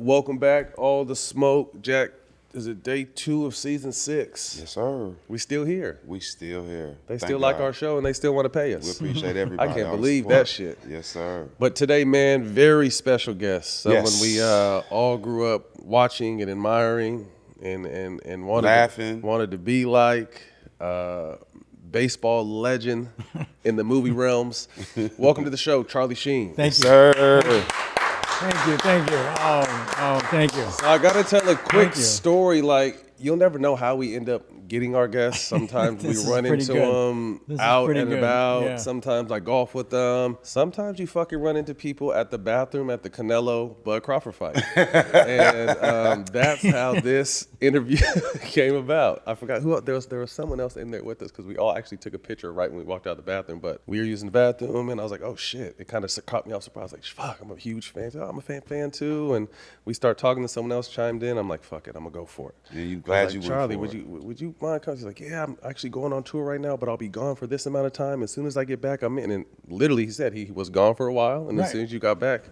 welcome back. All the smoke, Jack. Is it day 2 of season 6? Yes, sir. We still here. We still here. They still like our show and they still want to pay us. We appreciate everybody. I can't believe that shit. Yes, sir. But today, man, very special guest. Someone we all grew up watching and admiring and wanted to be like. Baseball legend in the movie realms. Welcome to the show, Charlie Sheen. Thank you, sir. Thank you. Oh, thank you. So I gotta tell a quick story. Like, you'll never know how we end up getting our guests. Sometimes we run into them out and about. Yeah. Sometimes I golf with them. Sometimes you fucking run into people at the bathroom at the Canelo Bud Crawford fight. And that's how this interview came about. I forgot who there was someone else in there with us because we all actually took a picture right when we walked out the bathroom. But we were using the bathroom and I was like, oh shit. It kind of caught me off surprise. Like, fuck, I'm a huge fan. Oh, I'm a fan too. And we start talking to someone else chimed in. I'm like, fuck it, I'm gonna go for it. Yeah, you glad you went Charlie, for would you mind coming? He's like, yeah, I'm actually going on tour right now, but I'll be gone for this amount of time. As soon as I get back, I'm in. And literally, he said he was gone for a while, and as soon as you got back,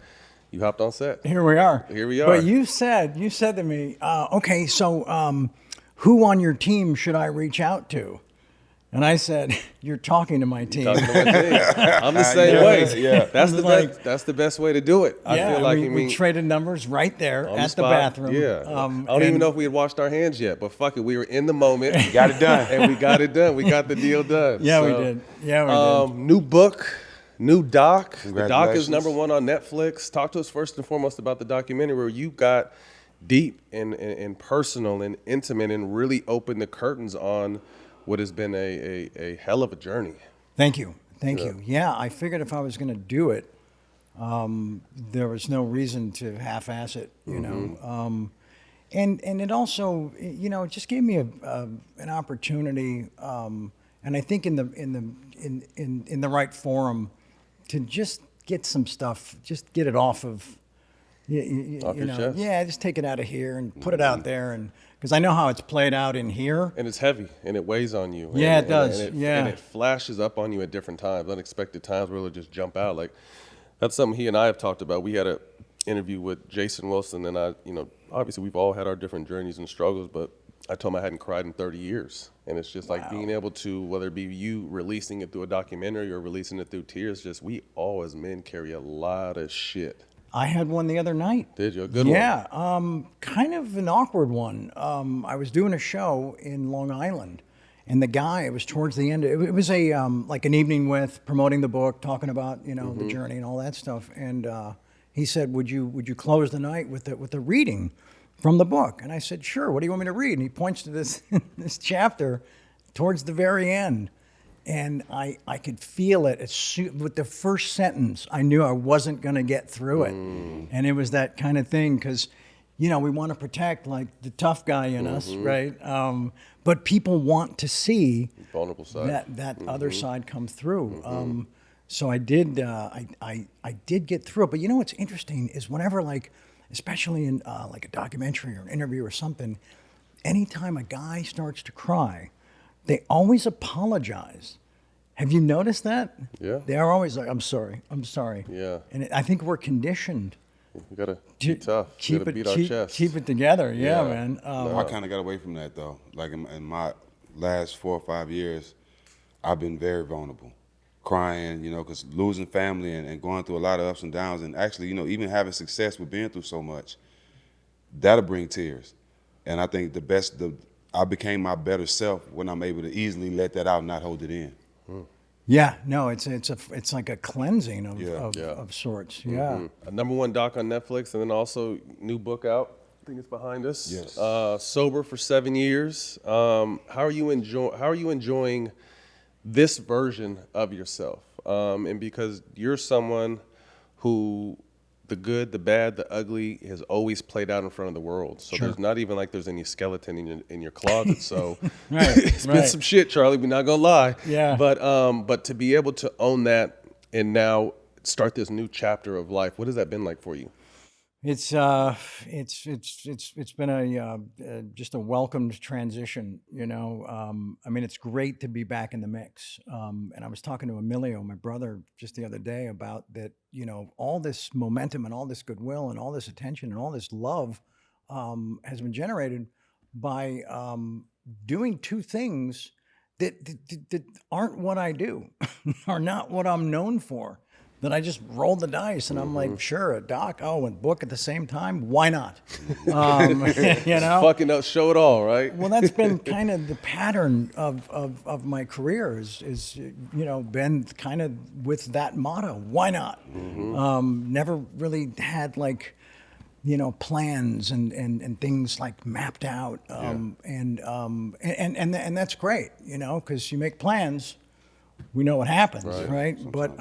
you hopped on set. Here we are. But you said to me, okay, so who on your team should I reach out to? And I said, you're talking to my team. I'm the same way. Yeah, that's the best way to do it. I feel like we traded numbers right there at the bathroom. Yeah, I don't even know if we had washed our hands yet, but fuck it, we were in the moment. We got it done, and we got it done. We got the deal done. Yeah, so, we did. Yeah, we did. New book, new doc. The doc is #1 on Netflix. Talk to us first and foremost about the documentary where you got deep and personal and intimate and really opened the curtains on what has been a hell of a journey. Thank you. Yeah, I figured if I was going to do it, there was no reason to half-ass it, you know. And it also, you know, it just gave me an opportunity, and I think in the right forum, to just get some stuff, just get it off of, you know, chest. Yeah, just take it out of here and put it out there, and because I know how it's played out in here. And it's heavy, and it weighs on you. Yeah, it does. And it flashes up on you at different times, unexpected times where it'll just jump out. Like, that's something he and I have talked about. We had an interview with Jason Wilson, and I, you know, obviously we've all had our different journeys and struggles, but I told him I hadn't cried in 30 years. And it's just like being able to, whether it be you releasing it through a documentary or releasing it through tears, just we all as men carry a lot of shit. I had one the other night. Did you? A good one? Yeah, kind of an awkward one. I was doing a show in Long Island, and the guy, it was towards the end, it was a like an evening with promoting the book, talking about, you know, the journey and all that stuff. And he said, would you close the night with a reading from the book? And I said, sure, what do you want me to read? And he points to this this chapter towards the very end. And I could feel it. With the first sentence, I knew I wasn't going to get through it. And it was that kind of thing because, you know, we want to protect like the tough guy in us, right? But people want to see vulnerable side. that other side come through. So I did get through it. But you know what's interesting is whenever, like, especially in like a documentary or an interview or something, anytime a guy starts to cry, they always apologize. Have you noticed that? Yeah. They are always like, I'm sorry. Yeah. And I think we're conditioned. We gotta be tough. Keep it, beat our chest. Keep it together. Yeah, man. I kind of got away from that though. Like in my last 4 or 5 years, I've been very vulnerable, crying, you know, because losing family and going through a lot of ups and downs, and actually, you know, even having success with being through so much, that'll bring tears. And I think I became my better self when I'm able to easily let that out and not hold it in. Yeah, no, it's like a cleansing of sorts. Yeah. A #1 doc on Netflix, and then also new book out. I think it's behind us. Yes. Sober for 7 years. How are you enjoying this version of yourself? And because you're someone who the good, the bad, the ugly has always played out in front of the world. So there's not even like there's any skeleton in your closet. So it's been some shit, Charlie. We're not gonna lie. Yeah. But to be able to own that and now start this new chapter of life, what has that been like for you? It's been just a welcomed transition, you know. I mean, it's great to be back in the mix. And I was talking to Emilio, my brother, just the other day about that. You know, all this momentum and all this goodwill and all this attention and all this love has been generated by doing two things that aren't what I do, are not what I'm known for. That I just rolled the dice, and I'm like, sure, a doc, and book at the same time. Why not? You know, fucking up, show it all, right? Well, that's been kind of the pattern of my career is you know, been kind of with that motto. Why not? Never really had like, you know, plans and things like mapped out, and that's great, you know, because you make plans. We know what happens, right? But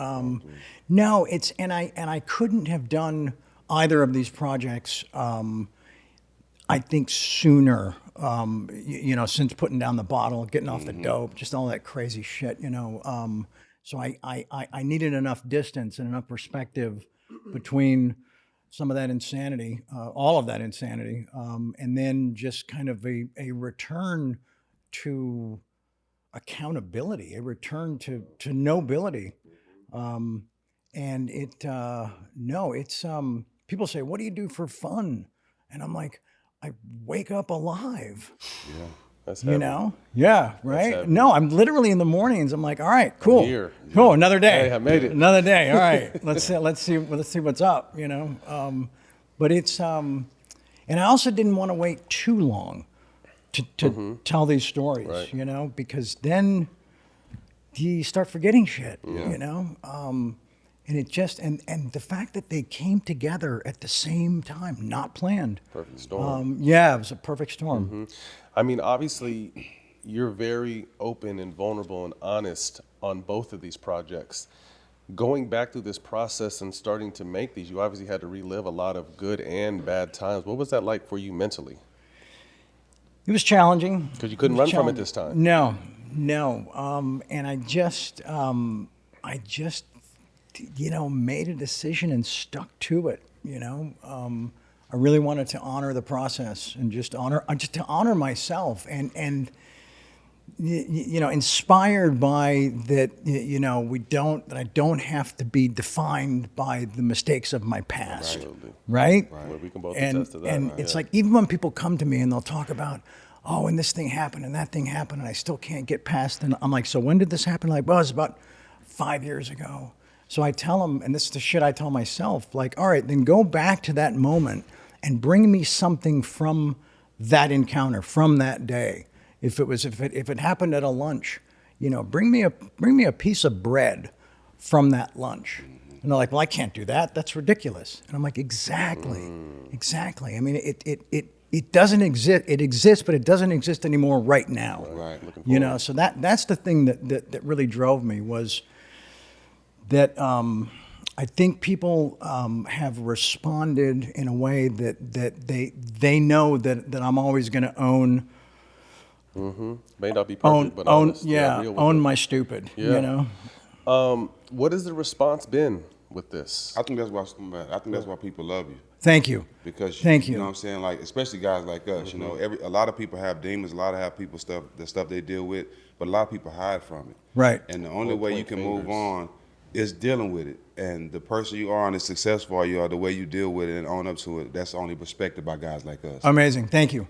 no, it's and I couldn't have done either of these projects. I think sooner, you know, since putting down the bottle, getting off the dope, just all that crazy shit, you know. So I needed enough distance and enough perspective between some of that insanity, all of that insanity, and then just kind of a return to accountability, a return to nobility. And it's people say, what do you do for fun? And I'm like, I wake up alive. Yeah, that's heavy. You know? Yeah, right? No, I'm literally in the mornings, I'm like, all right, cool. Cool, another day. Hey, I made it. Another day. All right. Let's see what's up, you know? But it's and I also didn't want to wait too long to tell these stories, you know, because then you start forgetting shit, you know? And it just, and the fact that they came together at the same time, not planned. Perfect storm. Yeah, it was a perfect storm. I mean, obviously, you're very open and vulnerable and honest on both of these projects. Going back through this process and starting to make these, you obviously had to relive a lot of good and bad times. What was that like for you mentally? It was challenging. Because you couldn't run from it this time. No. And I just, you know, made a decision and stuck to it. You know, I really wanted to honor the process and just to honor myself and you know, inspired by that. You know, that I don't have to be defined by the mistakes of my past. Absolutely. Right? Well, we can both attest to that. And it's like, even when people come to me and they'll talk about, oh, and this thing happened and that thing happened and I still can't get past. And I'm like, so when did this happen? Like, well, it was about 5 years ago. So I tell them, and this is the shit I tell myself, like, all right, then go back to that moment and bring me something from that encounter, from that day. If it happened at a lunch, you know, bring me a piece of bread from that lunch. And they're like, well, I can't do that. That's ridiculous. And I'm like, exactly. I mean, it doesn't exist. It exists, but it doesn't exist anymore right now. Right. You know, so that's the thing that really drove me was that I think people have responded in a way that they know that I'm always going to own. May not be perfect, but honest. Own my stupid. Yeah. You know. What has the response been with this? I think that's why people love you. Thank you. Because you know what I'm saying, like especially guys like us. You know, a lot of people have demons. A lot of people the stuff they deal with, but a lot of people hide from it. Right. And the only way you can move on is dealing with it. And the person you are and as successful you are, the way you deal with it and own up to it, that's only respected by guys like us. Amazing. Thank you.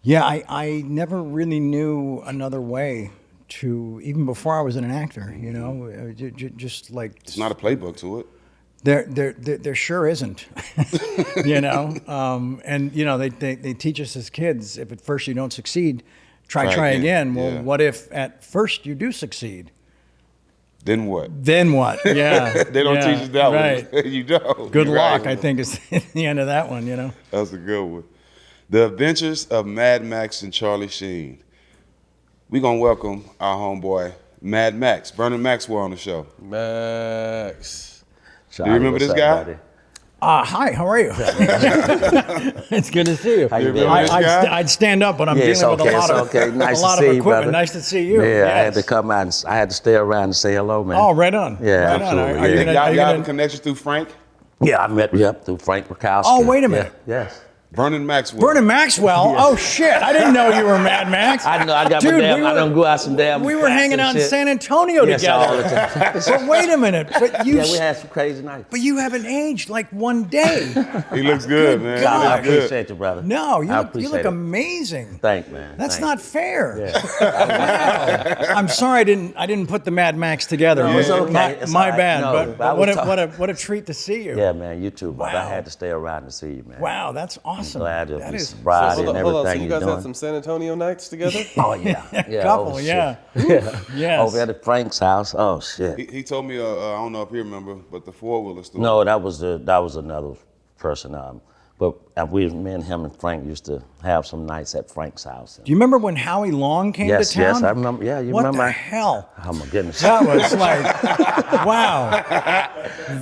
Yeah, I never really knew another way to, even before I was an actor, you know, just like. It's not a playbook to it. There sure isn't, you know, and you know they teach us as kids, if at first you don't succeed, try again. Well, what if at first you do succeed? Then what? Yeah. They don't teach us that one. You don't. Good luck, I think, is the end of that one, you know. That's a good one. The Adventures of Mad Max and Charlie Sheen. We're going to welcome our homeboy, Mad Max, Vernon Maxwell, on the show. Max. Charlie, do you remember this guy? Buddy? Hi, how are you? It's good to see you. How you doing? I'd stand up, but I'm dealing with a lot of equipment. Brother. Nice to see you. Yeah, yes. I had to come out and I had to stay around and say hello, man. Oh, right on. Yeah, right absolutely. On. Y'all have a connection through Frank? Yeah, I met through Frank Rakowski. Oh, wait a minute. Yeah, yes. Vernon Maxwell. Vernon Maxwell? Oh, shit. I didn't know you were Mad Max. I know. I got Dude, my damn. I don't go out some damn. We were hanging out in San Antonio all the together. time. But wait a minute. But you, Yeah, we had some crazy nights. but you haven't aged like one day. He looks good, man. God. I He looks good. appreciate you, brother. No, I you appreciate look it. amazing. Thank man. That's Thank not fair. Yeah. Wow. I'm sorry I didn't put the Mad Max together. No, it's okay. It's My all right. bad. No, but I was what a treat to see you. Yeah, man. You too, but I Wow. had to stay around to see you, man. Wow, that's awesome. Glad to That be is sobriety and Hold on, so everything you you're guys doing. had some San Antonio nights together? Oh yeah, yeah. couple, oh, yeah. shit. Yeah. Yes. Over at Frank's house. Oh shit. He told me, I don't know if you remember, but the four-wheeler store. No, that was another person. But me and him and Frank used to have some nights at Frank's house. Do you remember when Howie Long came Yes, to town? yes, I remember. Yeah, you what remember? What the hell? Oh my goodness. That was like, wow.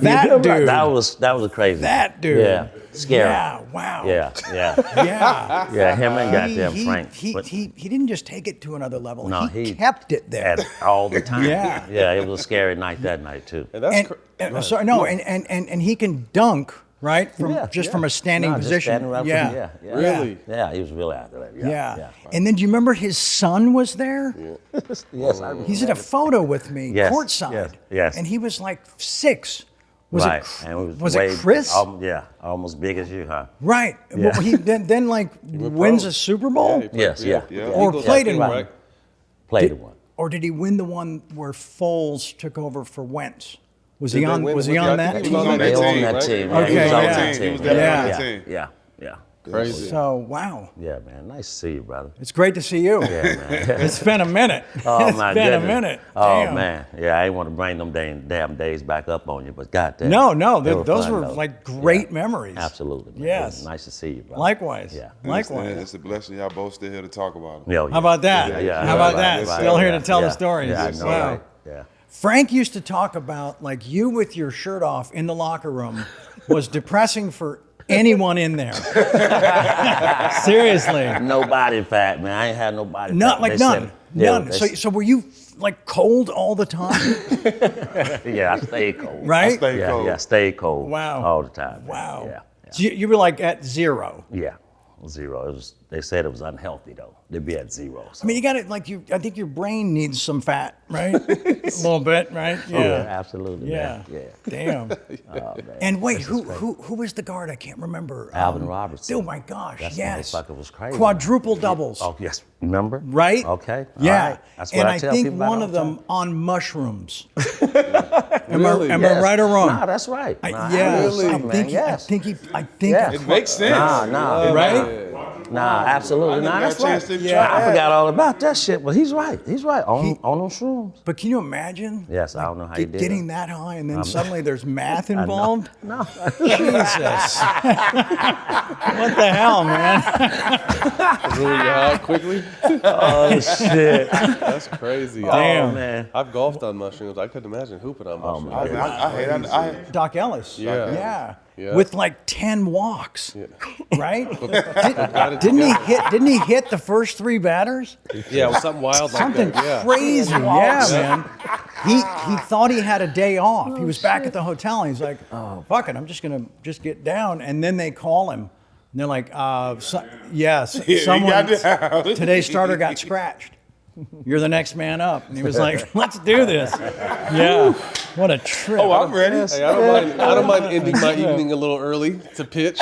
That dude. That was a crazy. That dude. Yeah, scary. Yeah, wow. Yeah. Yeah. Yeah, him and goddamn Frank. He But- didn't just take it to another level. No, he he kept it there. all the time. Yeah. Yeah, it was a scary night that night too. And that's Sorry, no, and he can dunk, right? From from a standing No, just position. standing right yeah. from- yeah. Really? Yeah, he was really out there. Yeah. And then do you remember his son was there? Yes, I remember. He's in a photo with me, Yes, courtside. yes. And he was like 6. Was right. it? And Was it Chris? Yeah, almost big as you, huh? Right. Yeah. Well, he then like wins a Super Bowl, Yes, yeah. or Eagles, played in right? one. Played the one. Or did he win the one where Foles took over for Wentz? Was Did he they on? win? Was he I on think that he team? was on They that on team, that right? team. Okay, he was on yeah. that He team. was definitely Yeah. on that team. Yeah. Crazy. So wow, Yeah, man. Nice to see you, brother. it's great to see you. Yeah, man. It's been a minute. Oh, It's my been goodness. a minute. Oh, Damn. man. Yeah, I didn't want to bring them damn days back up on you, but goddamn. No, they those fun, were though. like great Yeah. memories. Absolutely. Man. Yes. It was nice to see you, brother. Likewise. Yeah. Likewise. It's a blessing y'all both still here to talk about it. Yeah, How about that? Yeah, How about right, that? right, Still here yeah, to tell the yeah. stories. Yeah, I know, Wow. right? Yeah. Frank used to talk about like you with your shirt off in the locker room was depressing for anyone in there. Seriously. No body fat, man. I ain't had no body Not fat. like They none. said- yeah, None. they So were you like cold all the time? yeah, I stayed cold. Right? stay Yeah, cold. yeah, stay cold. Wow. All the time. man. Wow. Yeah. So you were like at 0. Yeah. 0. It was. They said it was unhealthy though. To be at 0. So. I mean, you got it. Like I think your brain needs some fat, right? A little bit, right? yeah, absolutely. Yeah. Man. Yeah. Damn. Oh, man. And wait, who was the guard? I can't remember. Alvin Robertson. Oh my gosh! That yes. motherfucker was crazy. Quadruple doubles. Oh yes. Remember? Right? Okay. Yeah. All right. That's what and I I tell think people about one all of the them time. on mushrooms. Really? Am I right or wrong? Nah, that's right. Nah, Yeah. Really? I think. Yes. I think. Yeah. It makes sense. Nah. Right? Nah, absolutely. Nah, got that's a chance right. to Yeah. try I that. forgot all about that shit, but he's right. He's right. On those shrooms. But can you imagine? Yes, I don't know how he did Getting it. that high and then suddenly there's math involved. No. Jesus. What the hell, man? Really high quickly? Oh shit. That's crazy. Damn. Oh man. I've golfed on mushrooms. I couldn't imagine hooping on mushrooms. I hate Doc Ellis. Yeah. Yeah. With like 10 walks. Yeah. Right? Got it Didn't he hit the first 3 batters? Yeah, it was something wild like Something that. Yeah. crazy. Yeah, man. He thought he had a day off. He was back at the hotel and he's like, "Oh, fuck it, I'm just gonna get down." And then they call him. And they're like, someone today's starter got scratched. You're the next man up. And he was like, "Let's do this." Yeah. What a trip. Oh, I'm ready. Hey, I don't mind ending my evening a little early to pitch.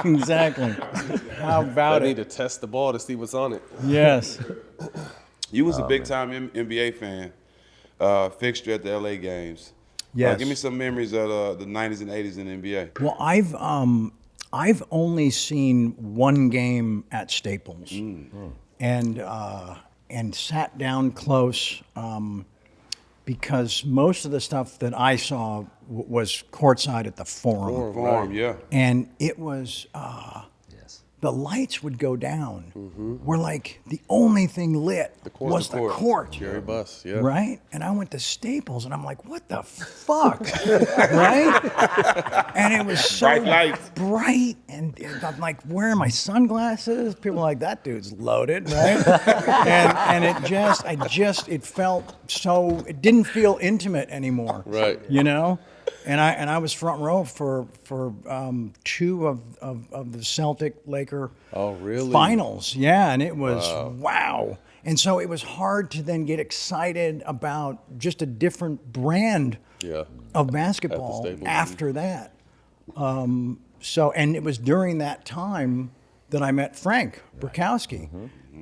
Exactly. How I about need it? to test the ball to see what's on it. Yes. You was a big time NBA fan, fixture at the LA games. Yes. Give me some memories of the 90s and 80s in the NBA. Well, I've only seen one game at Staples, and sat down close because most of the stuff that I saw was courtside at the Forum, Forum, yeah. and it was. Yes. The lights would go down. We're like the only thing lit was the court. Jerry Buss, yeah. Right? And I went to Staples and I'm like, what the fuck? Right? And it was so Bright lights. bright. And I'm like wearing my sunglasses. People are like, that dude's loaded, right? and it felt so, it didn't feel intimate anymore. Right. You know? And I was front row for two of the Celtic Laker finals. Yeah, and it was wow. And so it was hard to then get excited about just a different brand of basketball after that. So, and it was during that time that I met Frank Burkowski.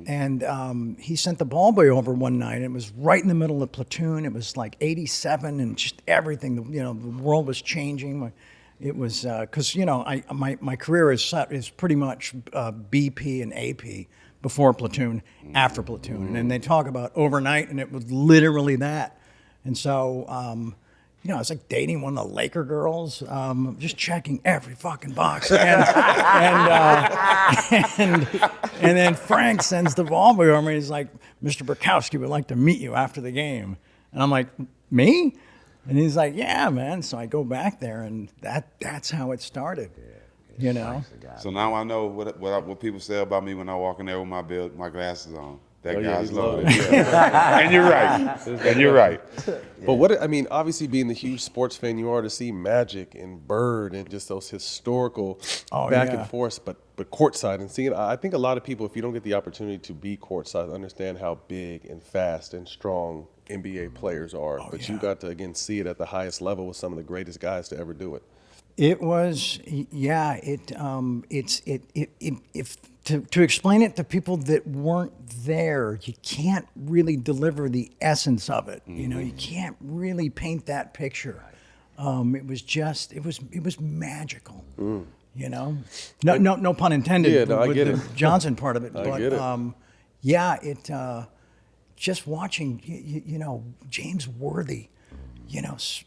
And he sent the ball boy over one night. And it was right in the middle of Platoon. It was like 87 and just everything, the world was changing. It was, because, my career is pretty much BP and AP before Platoon, after Platoon. And they talk about overnight, and it was literally that. And so, I was like dating one of the Laker girls, just checking every fucking box. And then Frank sends the ball boy over me. He's like, Mr. Burkowski would like to meet you after the game. And I'm like, me? And he's like, yeah, man. So I go back there, and that's how it started. So now I know what people say about me when I walk in there with my glasses on. That guy's loaded. And you're right. But obviously being the huge sports fan you are, to see Magic and Bird and just those historical back and forth, but courtside and seeing, I think a lot of people, if you don't get the opportunity to be courtside, understand how big and fast and strong NBA players are. You got to, again, see it at the highest level with some of the greatest guys to ever do it. It was, to explain it to people that weren't there, you can't really deliver the essence of it. You can't really paint that picture. It was magical. No pun intended. I get the it. Johnson part of it. I get it. Just watching, James Worthy,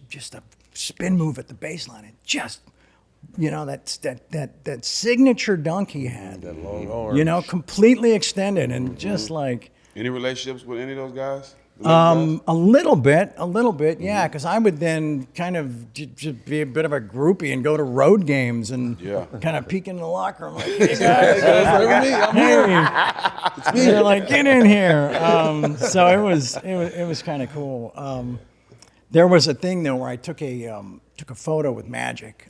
just a spin move at the baseline, and just, that signature dunk he had, that long arm, completely extended, and just like. Any relationships with any of those guys? A little bit, yeah, because I would then kind of just be a bit of a groupie and go to road games and kind of peek in the locker room, like, hey guys, I'm here. It's me. They're like, get in here. So it was kind of cool. There was a thing though where I took a photo with Magic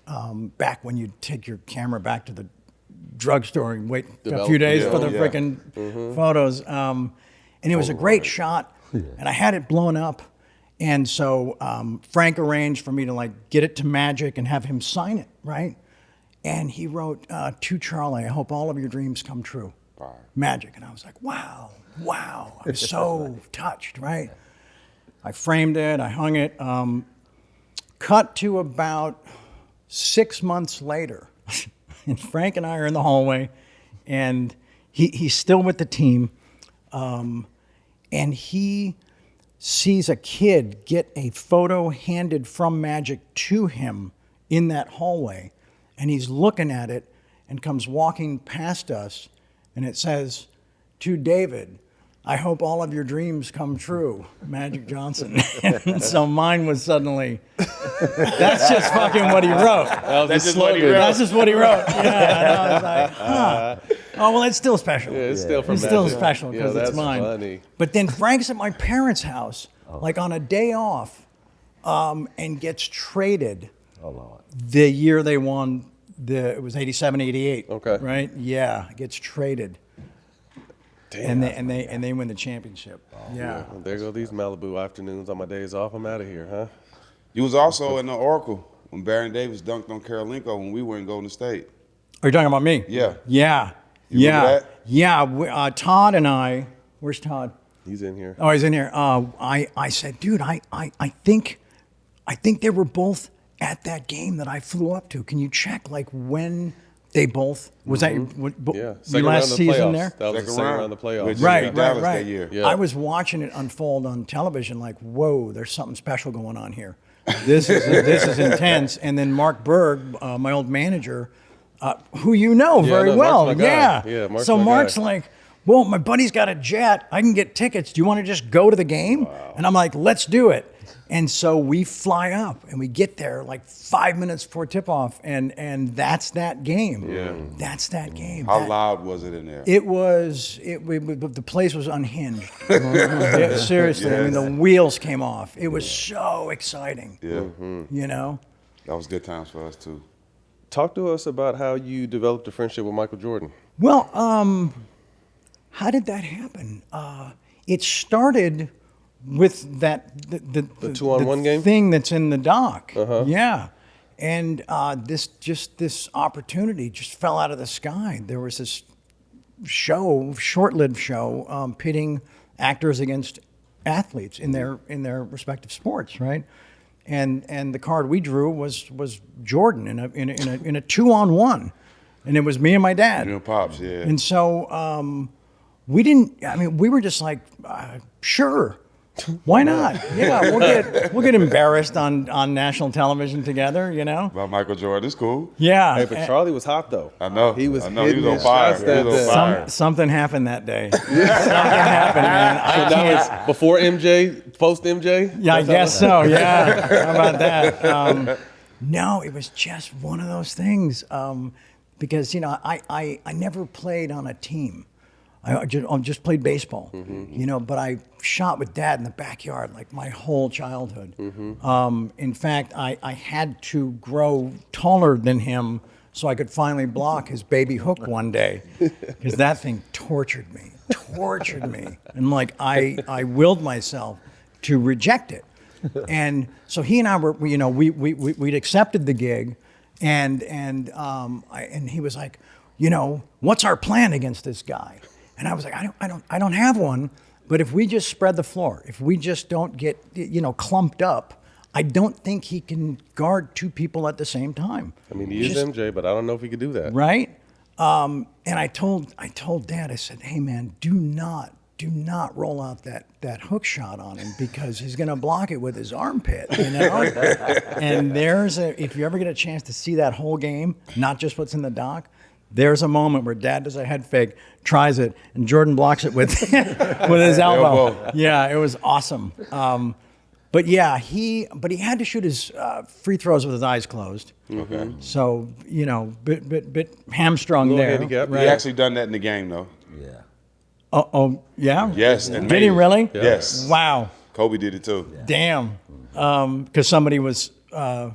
back when you'd take your camera back to the drugstore and wait a few days for the freaking photos. And it was a great shot. And I had it blown up, and so Frank arranged for me to get it to Magic and have him sign it, right? And he wrote, to Charlie, I hope all of your dreams come true. Magic. And I was like, wow. I was so touched, right? I framed it, I hung it. Cut to about 6 months later, and Frank and I are in the hallway, and he's still with the team. And he sees a kid get a photo handed from Magic to him in that hallway. And he's looking at it and comes walking past us. And it says, to David, I hope all of your dreams come true, Magic Johnson. And so mine was suddenly, that's just fucking what he wrote. That's just what he wrote. That's just what he wrote. Yeah, and I was like, huh. Oh, well, it's still special. Yeah, it's still from It's Magic. still special because it's mine. Funny. But then Frank's at my parents' house, on a day off, and gets traded the year they won. It was 87, 88. Okay. Right? Yeah, gets traded. Damn. And they win the championship. Yeah. Well, there go these Malibu afternoons on my days off. I'm out of here, huh? You was also in the Oracle when Baron Davis dunked on Karolinko when we were in Golden State. Are you talking about me? Yeah. Yeah. You remember that? Yeah. Todd and I. Where's Todd? He's in here. Oh, he's in here. I said, dude, I think they were both at that game that I flew up to. Can you check when they both was that your last season there? That was the second round of the playoffs. Right. That year. Yeah. I was watching it unfold on television, like, whoa, there's something special going on here. This is intense. And then Mark Berg, my old manager, who you know very well. Mark's my guy. Yeah, Mark's so my Mark's guy. like, well, my buddy's got a jet. I can get tickets. Do you want to just go to the game? Wow. And I'm like, let's do it. And so we fly up and we get there 5 minutes before tip-off, and that's that game. Yeah. That's that game. How loud was it in there? The place was unhinged. Seriously, I mean, the wheels came off. It was so exciting. Yeah. You know? That was good times for us too. Talk to us about how you developed a friendship with Michael Jordan. Well, how did that happen? It started with the 2-on-1 game thing that's in the doc. Yeah, and this opportunity just fell out of the sky. There was this short-lived show, pitting actors against athletes in their respective sports, right? And the card we drew was Jordan in a 2-on-1, and it was me and my dad. You and Pops, yeah. And so we didn't. I mean, we were just like, sure, why not? Yeah, we'll get embarrassed on national television together, you know. About Michael Jordan, it's cool. Yeah. Hey, but Charlie was hot though. I know. He was on fire. Shots that He was on fire. Something happened that day. Something happened, man. So that was before MJ, post MJ? Yeah, I guess so. Yeah. How about that? No, it was just one of those things. Because, you know, I never played on a team. I just played baseball, you know, but I shot with Dad in the backyard like my whole childhood. In fact, I had to grow taller than him so I could finally block his baby hook one day, because that thing tortured me. And like I willed myself to reject it. And so he and I were, you know, we'd accepted the gig, and he was like, you know, what's our plan against this guy? And I was like, I don't have one, but if we just spread the floor, if we just don't get, you know, clumped up, I don't think he can guard two people at the same time. I mean, he is MJ, but I don't know if he could do that. Right? And I told Dad, I said, hey man, do not roll out that hook shot on him, because he's going to block it with his armpit, you know? And if you ever get a chance to see that whole game, not just what's in the doc, there's a moment where Dad does a head fake, tries it, and Jordan blocks it with with his elbow. Yeah, it was awesome. But yeah, he had to shoot his free throws with his eyes closed. Okay. So, you know, bit hamstrung Little there. handicap. Right? He actually done that in the game though. Yeah. Oh, yeah? Yes. And Did he really? Yeah. Yes. Wow. Kobe did it too. Yeah. Damn. Because somebody was what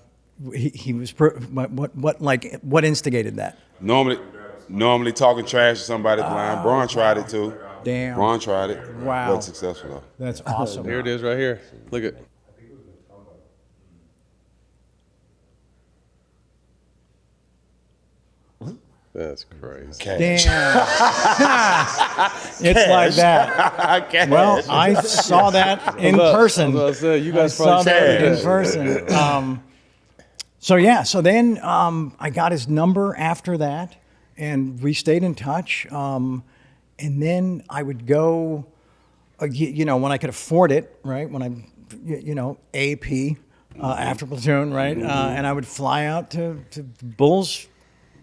instigated that? Normally talking trash to somebody at the line. Braun tried it too. Damn. Braun tried it. Wow. Wasn't successful though. That's awesome. Here it is right here. Look at. That's crazy. Damn. It's like that. Well, I saw that in person. I was about to say, you guys saw probably that in that. person. So then I got his number after that, and we stayed in touch. And then I would go, you know, when I could afford it, right? When I, you know, AP after Platoon, right? And I would fly out to Bulls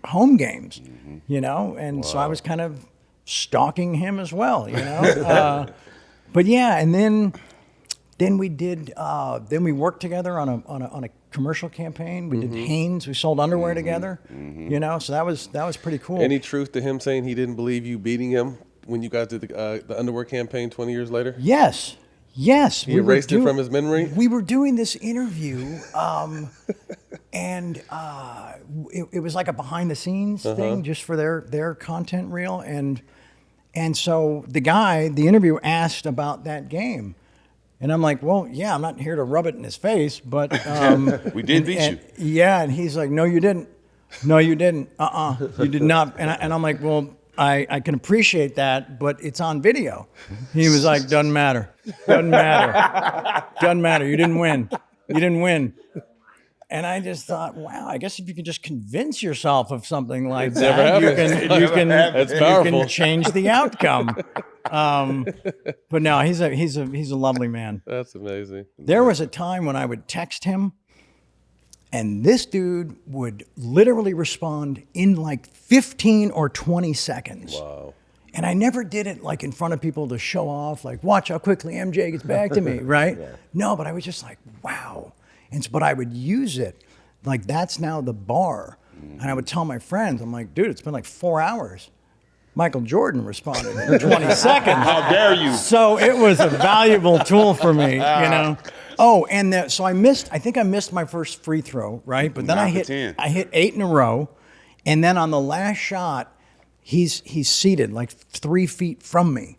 home games, you know? And so I was kind of stalking him as well, you know? But yeah, and then we did. Then we worked together on a commercial campaign. We did Hanes. We sold underwear together. You know, so that was pretty cool. Any truth to him saying he didn't believe you beating him when you guys did the underwear campaign 20 years later? Yes. He erased it from his memory? We were doing this interview, and it was like a behind the scenes thing just for their content reel, and so the interviewer asked about that game. And I'm like, well, yeah, I'm not here to rub it in his face, but we did beat you. Yeah, and he's like, no, you didn't. No, you didn't. You did not. And I'm like, well, I can appreciate that, but it's on video. He was like, doesn't matter. Doesn't matter. You didn't win. And I just thought, wow, I guess if you can just convince yourself of something like that, you can change the outcome. But no, he's a lovely man. That's amazing. There was a time when I would text him, and this dude would literally respond in like 15 or 20 seconds. Wow. And I never did it like in front of people to show off, like, watch how quickly MJ gets back to me, right? Yeah. No, but I was just like, wow. But I would use it like that's now the bar. And I would tell my friends, I'm like, dude, it's been like 4 hours. Michael Jordan responded in 20 seconds. How dare you? So it was a valuable tool for me, you know. Oh, and so I think I missed my first free throw, right? But then I hit 8 in a row, and then on the last shot, he's seated like 3 feet from me,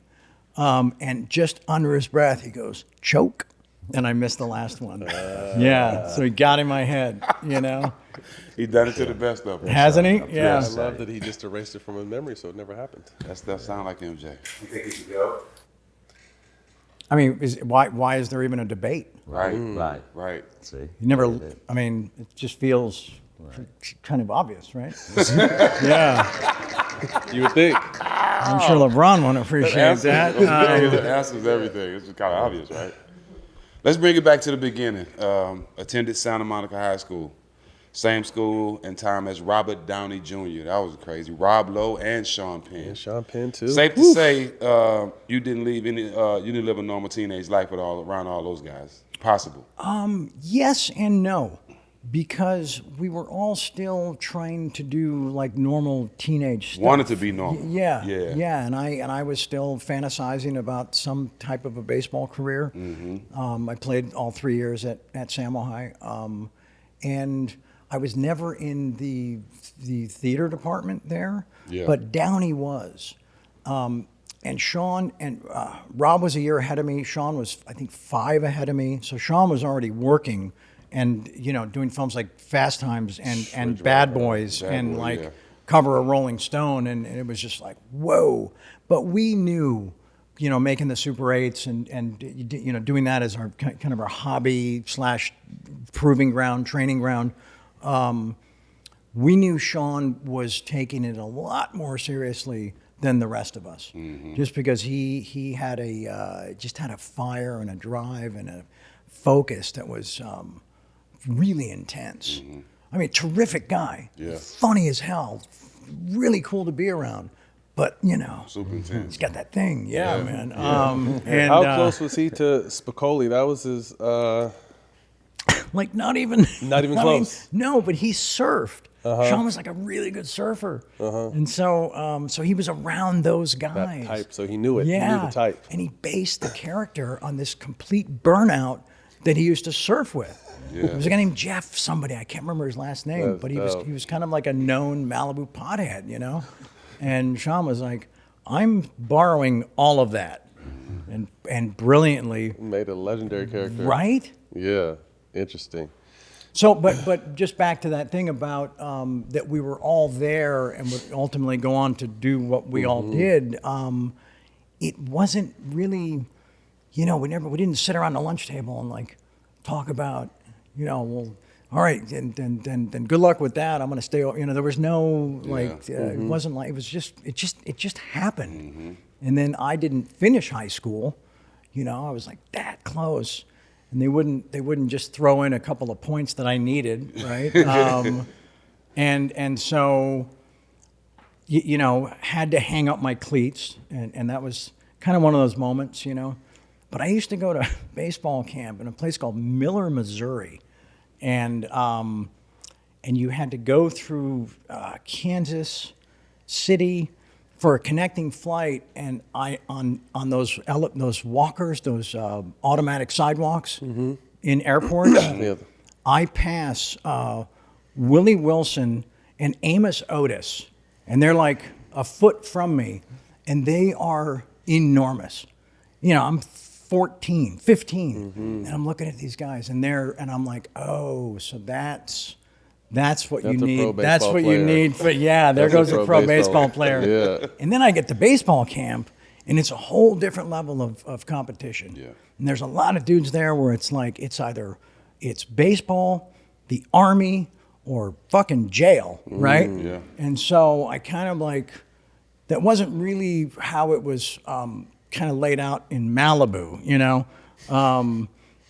and just under his breath, he goes, choke. And I missed the last one. So he got in my head, you know. He done it to the best of us. Hasn't he? Yeah. I love that he just erased it from his memory, so it never happened. That sound like MJ. You think he should go? I mean, why is there even a debate? Right. See, You never. I mean, it just feels kind of obvious, right? You would think. I'm sure LeBron won't appreciate that. The answer's everything. It's just kind of obvious, right? Let's bring it back to the beginning. Attended Santa Monica High School. Same school and time as Robert Downey Jr. That was crazy. Rob Lowe and Sean Penn. And Sean Penn, too. Safe to say, you didn't live a normal teenage life around all those guys. Possible. Yes and no, because we were all still trying to do like normal teenage stuff. Wanted to be normal. Yeah. And I was still fantasizing about some type of a baseball career. I played all 3 years at Samo High, and I was never in the theater department there. Yeah. But Downey was. And Sean and Rob was a year ahead of me. Sean was, I think, 5 ahead of me. So Sean was already working and, you know, doing films like Fast Times and Bad Boys and like cover a Rolling Stone. And it was just like, whoa. But we knew, you know, making the Super 8s and you know, doing that as our kind of our hobby / proving ground, training ground. We knew Sean was taking it a lot more seriously than the rest of us, just because he had just had a fire and a drive and a focus that was really intense. I mean, terrific guy, funny as hell, really cool to be around, but you know, super intense. He's got that thing, man. And how close was he to Spicoli? That was his. Like not even close. No, but he surfed. Sean was like a really good surfer, and so he was around those guys. That type, so he knew it. He knew the type, and he based the character on this complete burnout that he used to surf with. There was a guy named Jeff, somebody I can't remember his last name, but he was kind of like a known Malibu pothead, you know. And Sean was like, I'm borrowing all of that, and brilliantly made a legendary character, right? Yeah, interesting. So, but just back to that thing about that we were all there and would ultimately go on to do what we all did. It wasn't really, you know, we didn't sit around the lunch table and like talk about, you know, well, all right, then good luck with that. I'm going to stay. You know, there was no like, it wasn't like it just happened. And then I didn't finish high school. You know, I was like that close. And they wouldn't just throw in a couple of points that I needed, right? And so, you know, had to hang up my cleats, and that was kind of one of those moments, you know. But I used to go to baseball camp in a place called Miller, Missouri, and you had to go through Kansas City for a connecting flight, and I on those walkers, those automatic sidewalks in airports, I pass Willie Wilson and Amos Otis, and they're like a foot from me, and they are enormous. You know, I'm 14, 15, and I'm looking at these guys, and I'm like, oh, so that's what you need. That's what you need. But there goes a pro baseball player. Yeah. And then I get to baseball camp, and it's a whole different level of competition. Yeah. And there's a lot of dudes there where it's like it's baseball, the Army, or fucking jail, right? Yeah. And so I kind of like that wasn't really how it was kind of laid out in Malibu, you know.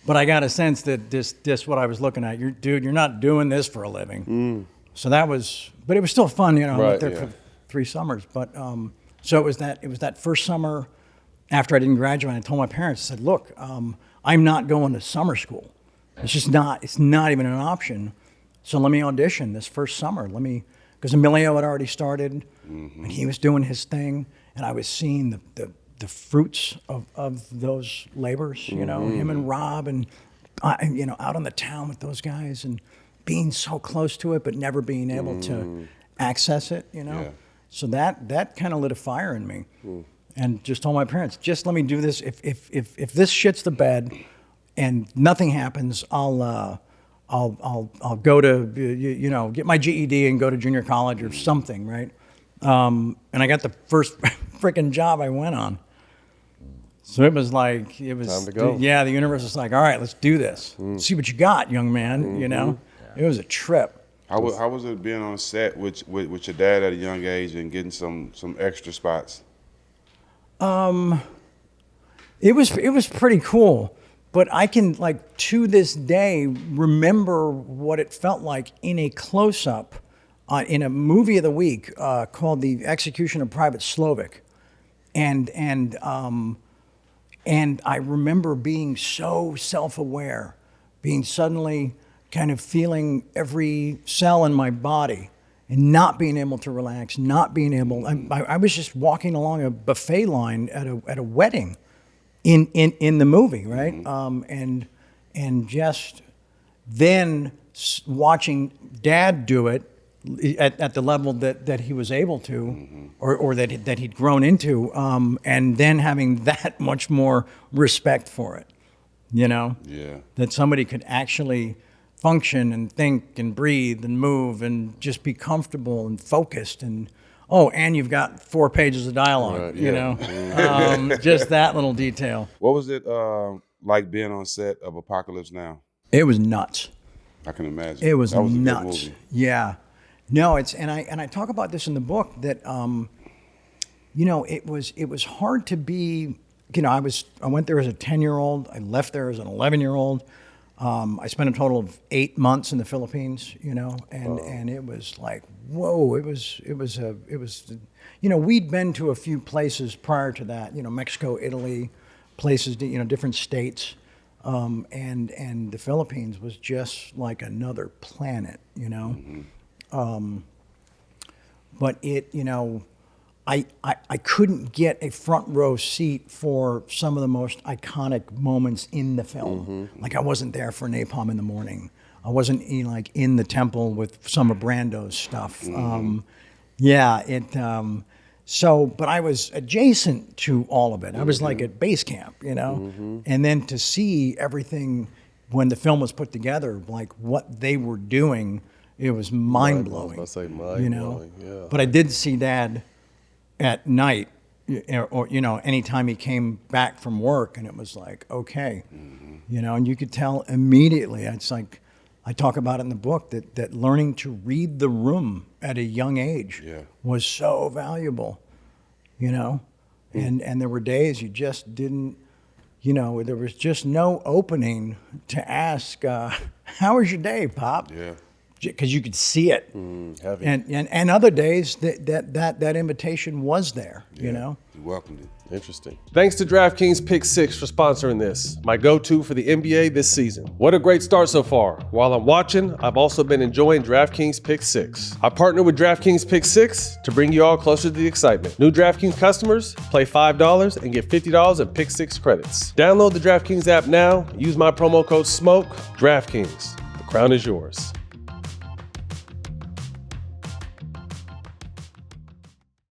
But I got a sense that this what I was looking at. You're not doing this for a living. So that was, but it was still fun, you know. I went there for 3 summers. But so it was that first summer after I didn't graduate. I told my parents, I said, look, I'm not going to summer school. It's not even an option. So let me audition this first summer. Let me because Emilio had already started, and he was doing his thing, and I was seeing the fruits of those labors, you know, him and Rob, and you know, out on the town with those guys, and being so close to it, but never being able to access it, you know. Yeah. So that kind of lit a fire in me, and just told my parents, just let me do this. If this shits the bed, and nothing happens, I'll go to you know, get my GED and go to junior college or something, right? And I got the first freaking job I went on. So it was time to go. Yeah, the universe was like, all right, let's do this. See what you got, young man. You know, it was a trip. How was it being on set with your dad at a young age and getting some extra spots? It was pretty cool, but I can, like, to this day remember what it felt like in a close-up in a movie of the week called The Execution of Private Slovak, and I remember being so self-aware, being suddenly kind of feeling every cell in my body and not being able to relax, not being able. I was just walking along a buffet line at a wedding in the movie, right? And just then watching Dad do it at the level that he was able to, or that he'd grown into, and then having that much more respect for it, you know? Yeah. That somebody could actually function and think and breathe and move and just be comfortable and focused, and you've got 4 pages of dialogue, you know? Just that little detail. What was it like being on set of Apocalypse Now? It was nuts. I can imagine. It was nuts. A good movie. Yeah. No, and I talk about this in the book that you know, it was hard to be, you know, I went there as a 10-year-old, I left there as an 11-year-old. I spent a total of 8 months in the Philippines, you know, and it was like, whoa, it was, you know, we'd been to a few places prior to that, you know, Mexico, Italy, places, you know, different states, and the Philippines was just like another planet, you know. But it, you know, I couldn't get a front row seat for some of the most iconic moments in the film. Like, I wasn't there for Napalm in the Morning. I wasn't in the temple with some of Brando's stuff. But I was adjacent to all of it. I was like at base camp, you know? And then to see everything when the film was put together, like what they were doing, it was mind-blowing. You know? Yeah. But I did see Dad at night, or, you know, anytime he came back from work, and it was like, okay, you know, and you could tell immediately. It's like, I talk about it in the book, that learning to read the room at a young age was so valuable, you know, and there were days you just didn't, you know, there was just no opening to ask, how was your day, Pop? Yeah. Because you could see it, heavy. And other days that invitation was there, you know. You welcomed it. Interesting. Thanks to DraftKings Pick 6 for sponsoring this, my go-to for the NBA this season. What a great start so far. While I'm watching, I've also been enjoying DraftKings Pick 6. I partnered with DraftKings Pick 6 to bring you all closer to the excitement. New DraftKings customers play $5 and get $50 in Pick 6 credits. Download the DraftKings app now. Use my promo code SMOKE. DraftKings. The crown is yours.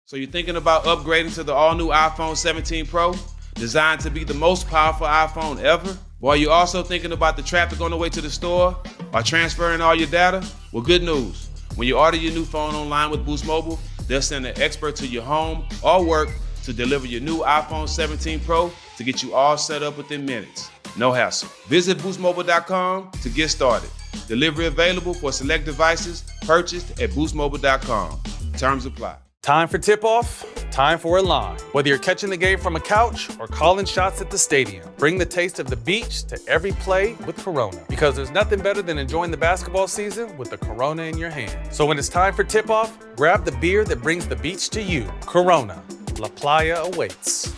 So you're thinking about upgrading to the all-new iPhone 17 Pro, designed to be the most powerful iPhone ever? While you're also thinking about the traffic on the way to the store or transferring all your data? Well, good news. When you order your new phone online with Boost Mobile, they'll send an expert to your home or work to deliver your new iPhone 17 Pro to get you all set up within minutes. No hassle. Visit boostmobile.com to get started. Delivery available for select devices purchased at boostmobile.com. Terms apply. Time for tip-off, time for a line. Whether you're catching the game from a couch or calling shots at the stadium, bring the taste of the beach to every play with Corona. Because there's nothing better than enjoying the basketball season with the Corona in your hand. So when it's time for tip-off, grab the beer that brings the beach to you. Corona. La Playa awaits.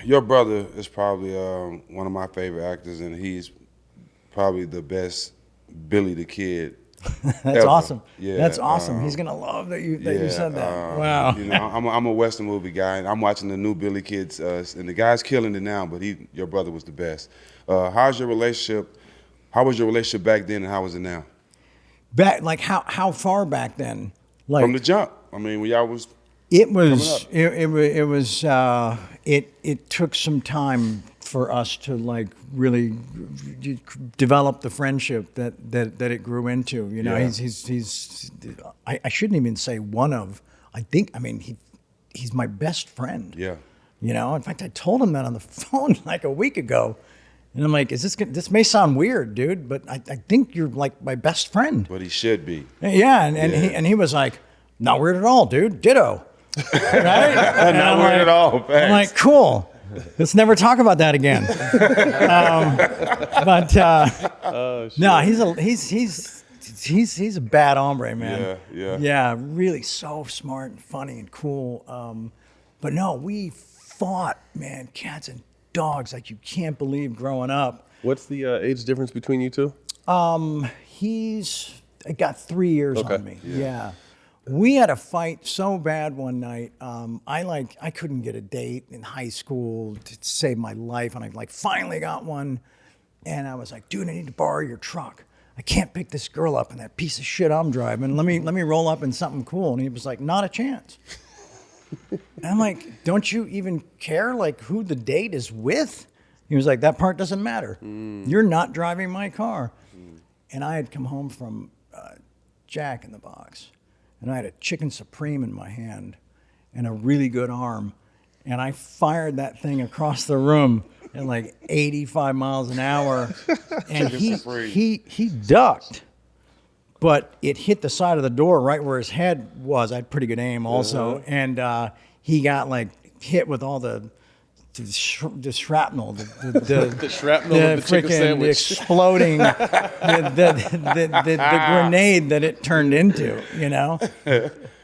Your brother is probably one of my favorite actors, and he's probably the best Billy the Kid. That's ever. awesome. Yeah, That's awesome. He's gonna love that you said that. Wow. You know, I'm a Western movie guy, and I'm watching the new Billy Kids, and the guy's killing it now. But your brother was the best. How's your relationship? How was your relationship back then, and how is it now? Back, like how far back then? Like From the jump. I mean, when y'all was. It took some time for us to like really develop the friendship that it grew into. You know, he's I shouldn't even say one of. I mean he's my best friend. Yeah. You know, in fact, I told him that on the phone like a week ago, and I'm like, this may sound weird, dude, but I think you're like my best friend. But he should be. Yeah, and he was like, not weird at all, dude. Ditto. Right? Not weird at all. Thanks. I'm like, cool. Let's never talk about that again. No, he's a bad hombre, man. Yeah, really so smart and funny and cool. But no, we fought, man, cats and dogs like you can't believe growing up. What's the age difference between you two? He's got 3 years on me. Yeah. We had a fight so bad one night. I couldn't get a date in high school to save my life, and I finally got one. And I was like, dude, I need to borrow your truck. I can't pick this girl up in that piece of shit I'm driving. Let me roll up in something cool. And he was like, not a chance. And I'm like, don't you even care like who the date is with? He was like, that part doesn't matter. You're not driving my car. And I had come home from Jack in the Box. And I had a chicken supreme in my hand and a really good arm. And I fired that thing across the room at like 85 miles an hour. And he ducked, but it hit the side of the door right where his head was. I had pretty good aim also. And he got like hit with all the shrapnel, the shrapnel of the chicken sandwich, exploding, the grenade that it turned into, you know.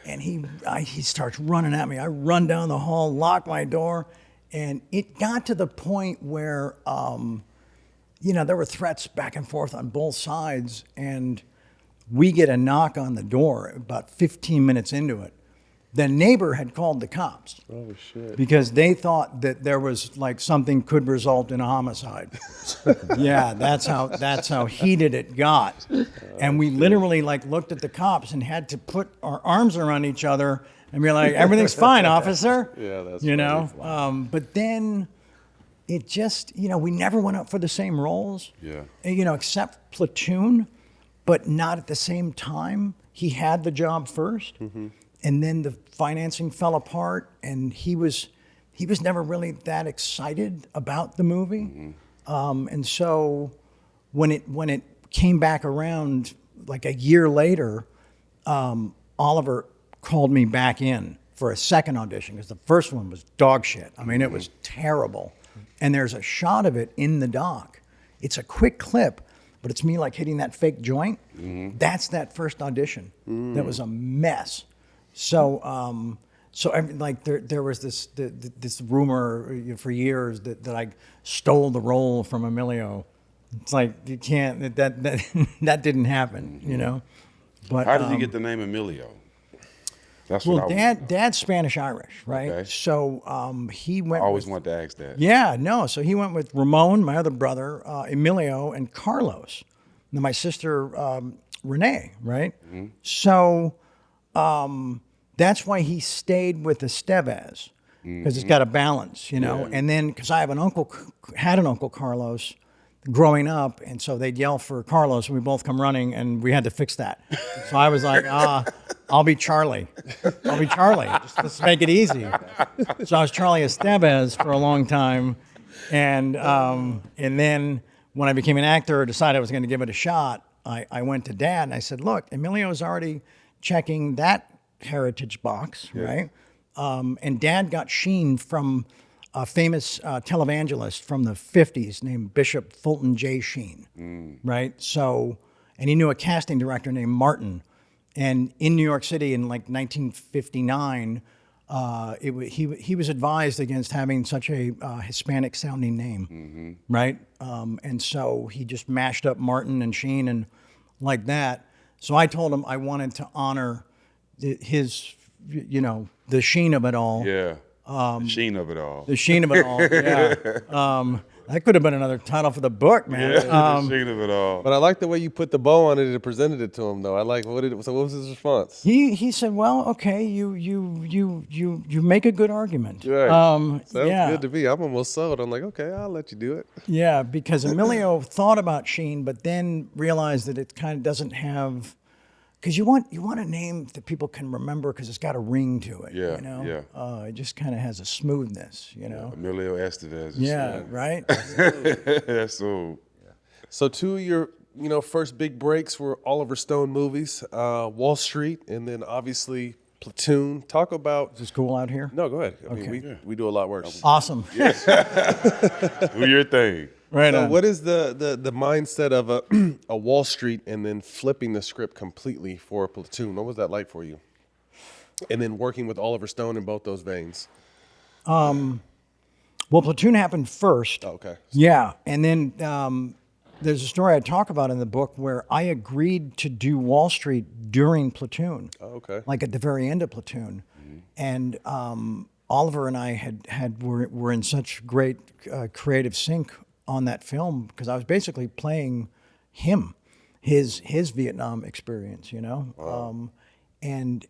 And he starts running at me. I run down the hall, lock my door, and it got to the point where, there were threats back and forth on both sides, and we get a knock on the door about 15 minutes into it. The neighbor had called the cops. Oh, shit. Because they thought that there was like something could result in a homicide. Yeah, that's how heated it got. And we literally like looked at the cops and had to put our arms around each other and be like, everything's fine, officer. Yeah, that's you know. But then it just, we never went up for the same roles. Yeah. Except Platoon, but not at the same time. He had the job first. Mm-hmm. And then the financing fell apart, and he was never really that excited about the movie. Mm-hmm. And so when it came back around like a year later, Oliver called me back in for a second audition because the first one was dog shit. I mean, it was terrible. And there's a shot of it in the doc. It's a quick clip, but it's me like hitting that fake joint. Mm-hmm. That's that first audition. That was a mess. So, there was this rumor for years that I stole the role from Emilio. It's like you can't that didn't happen, you know. But how did you get the name Emilio? That's what Dad's Spanish Irish, right? Okay. So he went. I always wanted to ask that. Yeah, no. So he went with Ramon, my other brother, Emilio, and Carlos, and then my sister Renee, right? Mm-hmm. So. That's why he stayed with Estevez, because it's got a balance, you know. Yeah. And then because I had an uncle Carlos growing up, and so they'd yell for Carlos, and we both come running, and we had to fix that. So I was like, I'll be Charlie. Just let's make it easy. So I was Charlie Estevez for a long time, and then when I became an actor, I decided I was going to give it a shot. I went to Dad and I said, look, Emilio's already checking that heritage box, right? And Dad got Sheen from a famous televangelist from the 50s named Bishop Fulton J. Sheen, right? So, and he knew a casting director named Martin. And in New York City in like 1959, he was advised against having such a Hispanic sounding name, right? And so he just mashed up Martin and Sheen and like that. So I told him I wanted to honor his, the sheen of it all. Yeah. The sheen of it all. The sheen of it all. Yeah. That could have been another title for the book, man. The sheen of it all. But I like the way you put the bow on it and presented it to him, though. I like what was his response? He said, "Well, okay, you make a good argument." Right. Sounds yeah. good to me. I'm almost sold. I'm like, okay, I'll let you do it. Yeah, because Emilio thought about Sheen, but then realized that it kind of doesn't have, because you want a name that people can remember because it's got a ring to it. Yeah, yeah. It just kind of has a smoothness. Emilio Estevez. Yeah, right. That's so. So two of your first big breaks were Oliver Stone movies, Wall Street, and then obviously Platoon. Talk about. Is this cool out here? No, go ahead. I mean, we do a lot worse. Awesome. Do your thing. Right. So on. what is the mindset of a Wall Street and then flipping the script completely for a Platoon? What was that like for you? And then working with Oliver Stone in both those veins. Well, Platoon happened first. Oh, okay. Yeah, and then there's a story I talk about in the book where I agreed to do Wall Street during Platoon. Oh, okay. Like at the very end of Platoon, and Oliver and I were in such great creative sync on that film because I was basically playing him, his Vietnam experience, Wow. and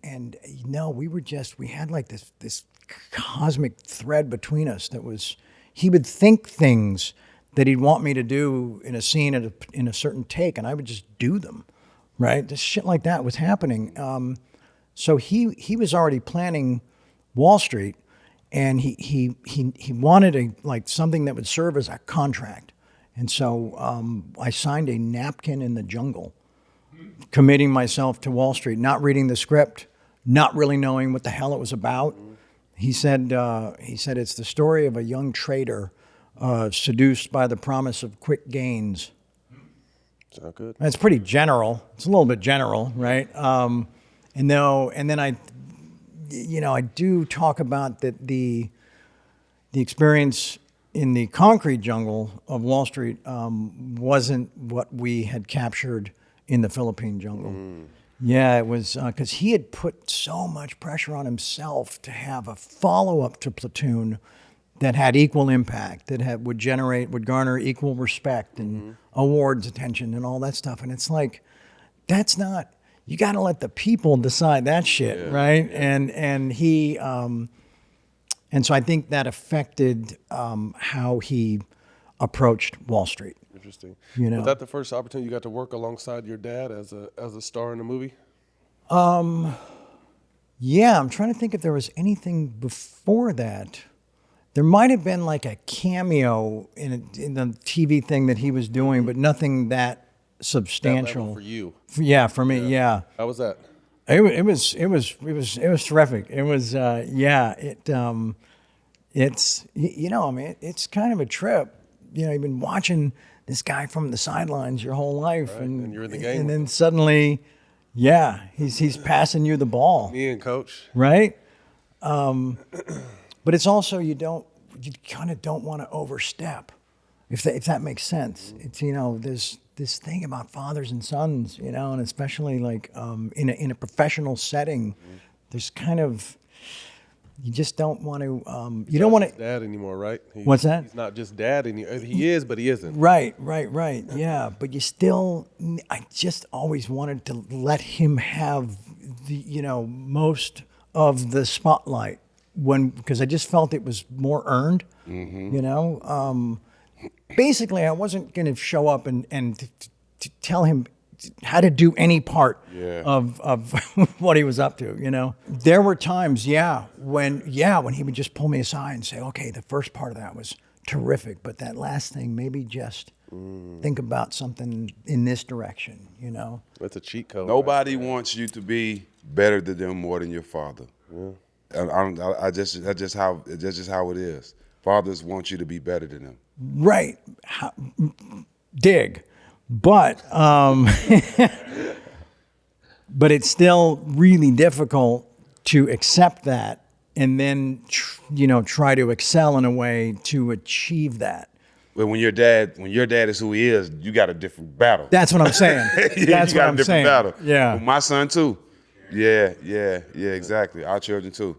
we had like this cosmic thread between us that was, he would think things that he'd want me to do in a scene in a certain take, and I would just do them, right? Just shit like that was happening. So he was already planning Wall Street, and he wanted something that would serve as a contract. And so I signed a napkin in the jungle, committing myself to Wall Street, not reading the script, not really knowing what the hell it was about. He said it's the story of a young trader seduced by the promise of quick gains. Sound good. That's pretty general. It's a little bit general, right? And then I do talk about that the experience in the concrete jungle of Wall Street wasn't what we had captured in the Philippine jungle. Yeah, it was because he had put so much pressure on himself to have a follow-up to Platoon that had equal impact, that would garner equal respect and awards attention and all that stuff. And it's like, that's not, you got to let the people decide that shit, right? Yeah. And so I think that affected how he approached Wall Street. Interesting. Was that the first opportunity you got to work alongside your dad as a star in a movie? Yeah, I'm trying to think if there was anything before that. There might have been like a cameo in the TV thing that he was doing, but nothing that substantial. That level for you. Yeah, for me, yeah. How was that? It was terrific. It was it's it's kind of a trip. You've been watching this guy from the sidelines your whole life, right, and you're in the game. And then suddenly, he's passing you the ball. Me and Coach. Right. But it's also you kind of don't want to overstep, if that makes sense. It's there's this thing about fathers and sons, and especially like in a professional setting, there's kind of, you just don't want to. You don't want to. Dad anymore, right? What's that? He's not just dad anymore. He is, but he isn't. Right. Yeah, but you still. I just always wanted to let him have the most of the spotlight because I just felt it was more earned. Basically, I wasn't going to show up and to tell him how to do any part of what he was up to. There were times, when he would just pull me aside and say, "Okay, the first part of that was terrific, but that last thing, maybe just think about something in this direction." That's a cheat code. Nobody wants you to be better than them more than your father. Yeah. That's just how it is. Fathers want you to be better than them. Right. Dig. But but it's still really difficult to accept that and then try to excel in a way to achieve that. But when your dad is who he is, you got a different battle. That's what I'm saying. That's you what got I'm a different saying. battle. Yeah. With my son too. Yeah, exactly. Our children too.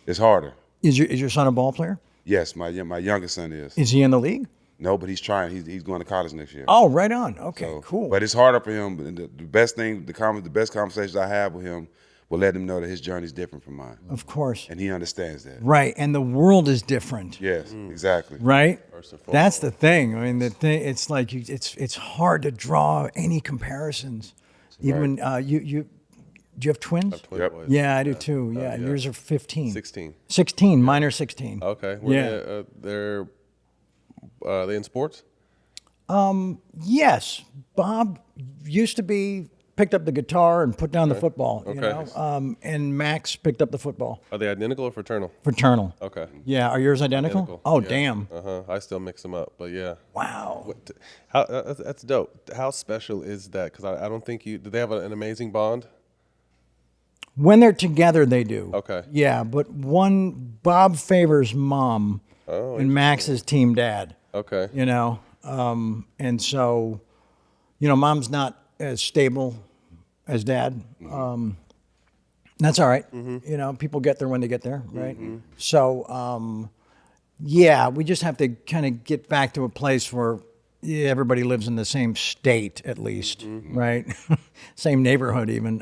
It's harder. Is your son a ball player? Yes, my youngest son is. Is he in the league? No, but he's trying. He's going to college next year. Oh, right on. Okay, So, cool. But it's harder for him. The best thing, the best conversations I have with him will let him know that his journey is different from mine. Of course. And he understands that. Right, and the world is different. Yes, exactly. Right? That's the thing. I mean, it's like it's hard to draw any comparisons. Even when do you have twins? I have twin boys. Yeah, I do too. Yeah, and yours are 15. 16. 16. Mine are 16. Okay. Yeah. Are they in sports? Yes, Bob used to picked up the guitar and put down the football. You Okay. know, and Max picked up the football. Are they identical or fraternal? Fraternal. Okay. Yeah, are yours identical? Identical. Oh, Yeah. damn! I still mix them up, but yeah. Wow. That's dope. How special is that? Because I don't think do they have an amazing bond? When they're together, they do. Okay. Yeah, but Bob favors mom, and Max is team dad. Okay. You know, and so, you know, mom's not as stable as dad. That's all right. You know, people get there when they get there, right? So, yeah, we just have to kind of get back to a place where everybody lives in the same state, at least, right? Same neighborhood, even.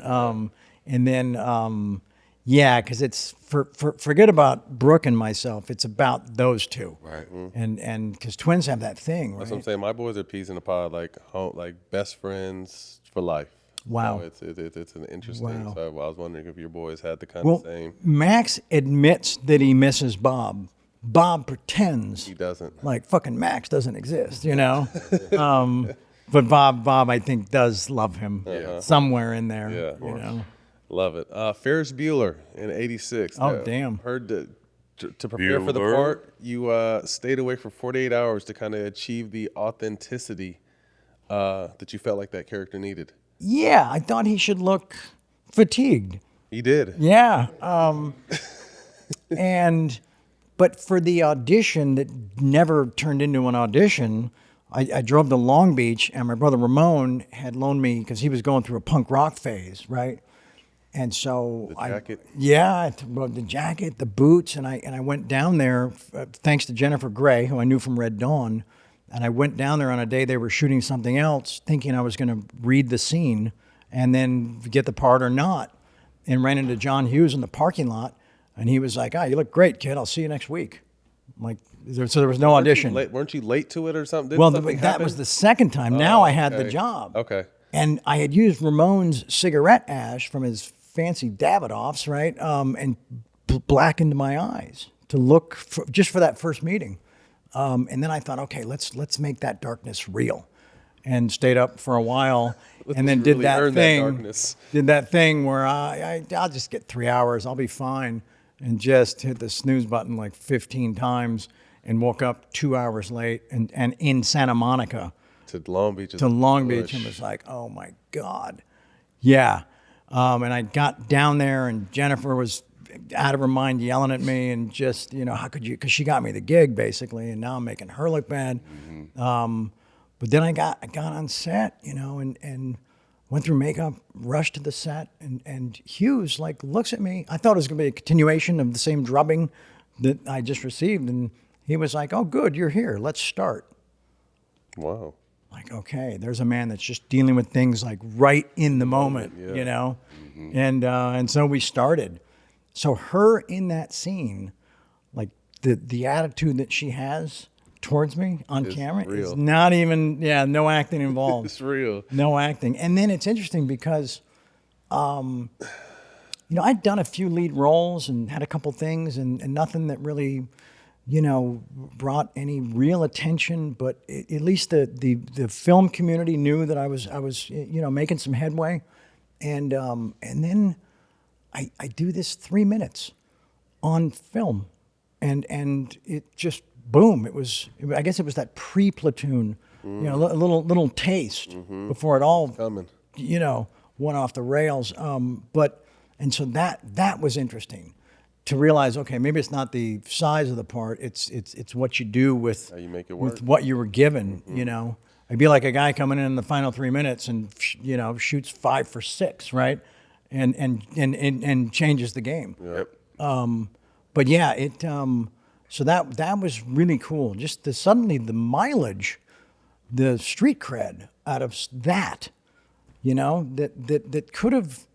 And then, yeah, because it's forget about Brooke and myself. It's about those two, Right. and because twins have that thing, right? That's what I'm saying. My boys are peas in a pod, like best friends for life. Wow. So it's an interesting. Wow. So I was wondering if your boys had the kind Well, of same. Max admits that he misses Bob. Bob pretends He doesn't. like fucking Max doesn't exist, you know. But Bob, I think, does love him somewhere in there. Yeah. You know. Love it. Ferris Bueller in '86. Oh, damn. Heard to prepare for the Bueller. part, you stayed awake for 48 hours to kind of achieve the authenticity that you felt like that character needed. Yeah, I thought he should look fatigued. He did. Yeah. But for the audition that never turned into an audition, I drove to Long Beach, and my brother Ramon had loaned me, because he was going through a punk rock phase, right? And so The jacket? I brought the jacket, the boots, and I went down there, thanks to Jennifer Gray, who I knew from Red Dawn. And I went down there on a day they were shooting something else, thinking I was going to read the scene and then get the part or not. And ran into John Hughes in the parking lot, and he was like, you look great, kid. I'll see you next week. I'm like, so there was no audition. Weren't you late to it or something? Did Well, something that happen? was the second time. Now I had the okay. job. Okay. And I had used Ramon's cigarette ash from his fancy Davidoffs, right? And blackened my eyes to look just for that first meeting. And then I thought, okay, let's make that darkness real. And stayed up for a while, and then did really that earn that thing. darkness. Did that thing where I'll just get 3 hours, I'll be fine, and just hit the snooze button like 15 times, and woke up 2 hours late, and in Santa Monica To Long Beach. and was like, oh my God, yeah. And I got down there, and Jennifer was out of her mind yelling at me, and just, you know, how could you, because she got me the gig basically, and now I'm making her look bad. But then I got on set, you know, and went through makeup, rushed to the set, and Hughes like looks at me. I thought it was going to be a continuation of the same drubbing that I just received, and he was like, oh good, you're here, let's start. Wow. Like, okay, there's a man that's just dealing with things like right in the moment, you know? And so we started. So her in that scene, like the attitude that she has towards me on camera real. is not even, no acting involved. It's real. No acting. And then it's interesting because, you know, I'd done a few lead roles and had a couple things and nothing that really, you know, brought any real attention, but at least the film community knew that I was you know, making some headway. And then I do this 3 minutes on film, and it just boom. I guess it was that pre-Platoon, you know, a little taste before it all Coming. you know, went off the rails. And so that was interesting. to realize, okay, maybe it's not the size of the part, it's what you do with How you make it work. with what you were given. You know, I'd be like a guy coming in the final 3 minutes and shoots 5 for 6, right, and changes the game. Yep. But yeah, so that was really cool. Just suddenly the mileage, the street cred out of that, that could have,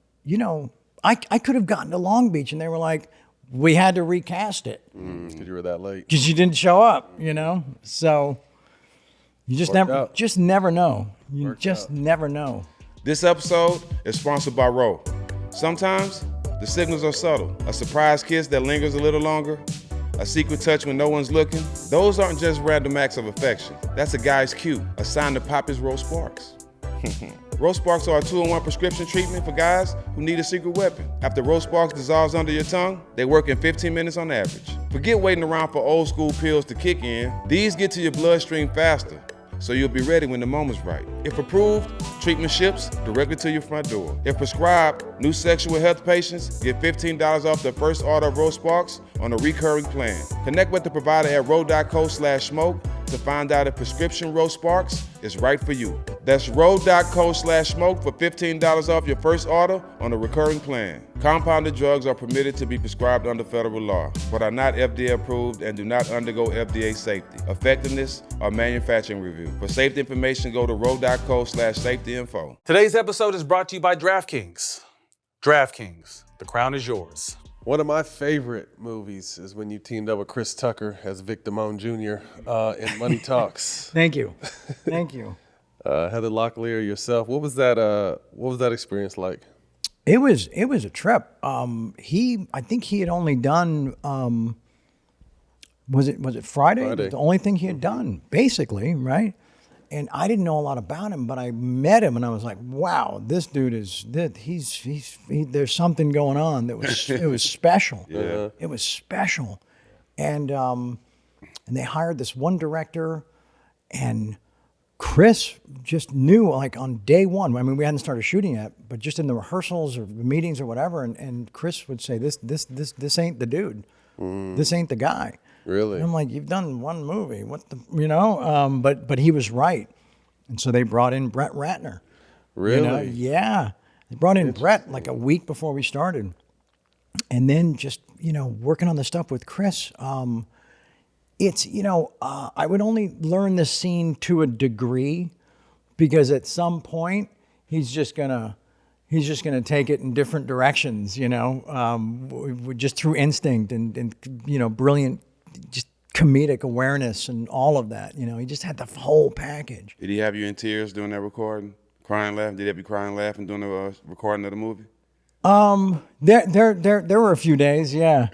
I could have gotten to Long Beach and they were like, we had to recast it Because you were that late. because you didn't show up, So you just never know. You just never know. This episode is sponsored by Roe. Sometimes the signals are subtle. A surprise kiss that lingers a little longer, a secret touch when no one's looking. Those aren't just random acts of affection. That's a guy's cue, a sign to pop his Roe Sparks. Roe Sparks are a 2-in-1 prescription treatment for guys who need a secret weapon. After Roe Sparks dissolves under your tongue, they work in 15 minutes on average. Forget waiting around for old school pills to kick in. These get to your bloodstream faster, so you'll be ready when the moment's right. If approved, treatment ships directly to your front door. If prescribed, new sexual health patients get $15 off their first order of Roe Sparks on a recurring plan. Connect with the provider at ro.co/smoke to find out if prescription Roe Sparks is right for you. That's ro.co/smoke for $15 off your first order on a recurring plan. Compounded drugs are permitted to be prescribed under federal law, but are not FDA approved and do not undergo FDA safety, effectiveness, or manufacturing review. For safety information, go to ro.co/safety-info. Today's episode is brought to you by DraftKings. DraftKings, the crown is yours. One of my favorite movies is when you teamed up with Chris Tucker as Vic Damone Jr. In Money Talks. Thank you. Thank you. Heather Locklear, yourself. What was that experience like? It was a trip. I think he had only done was it Friday? The only thing he had done, basically, right? And I didn't know a lot about him, but I met him and I was like, wow, this dude there's something going on that was it was special. Yeah. It was special. And they hired this one director, and Chris just knew, like, on day one. I mean, we hadn't started shooting yet, but just in the rehearsals or the meetings or whatever, and Chris would say, this ain't the dude. This ain't the guy. Really? And I'm like, you've done one movie. What the, but he was right. And so they brought in Brett Ratner. Really? Yeah. They brought in Brett like a week before we started. And then just, working on the stuff with Chris, it's, I would only learn this scene to a degree, because at some point he's just gonna take it in different directions, just through instinct and brilliant, just comedic awareness and all of that. He just had the whole package. Did he have you in tears during that recording? Crying, laughing? Did he have you crying, laughing during the recording of the movie? There were a few days, yeah.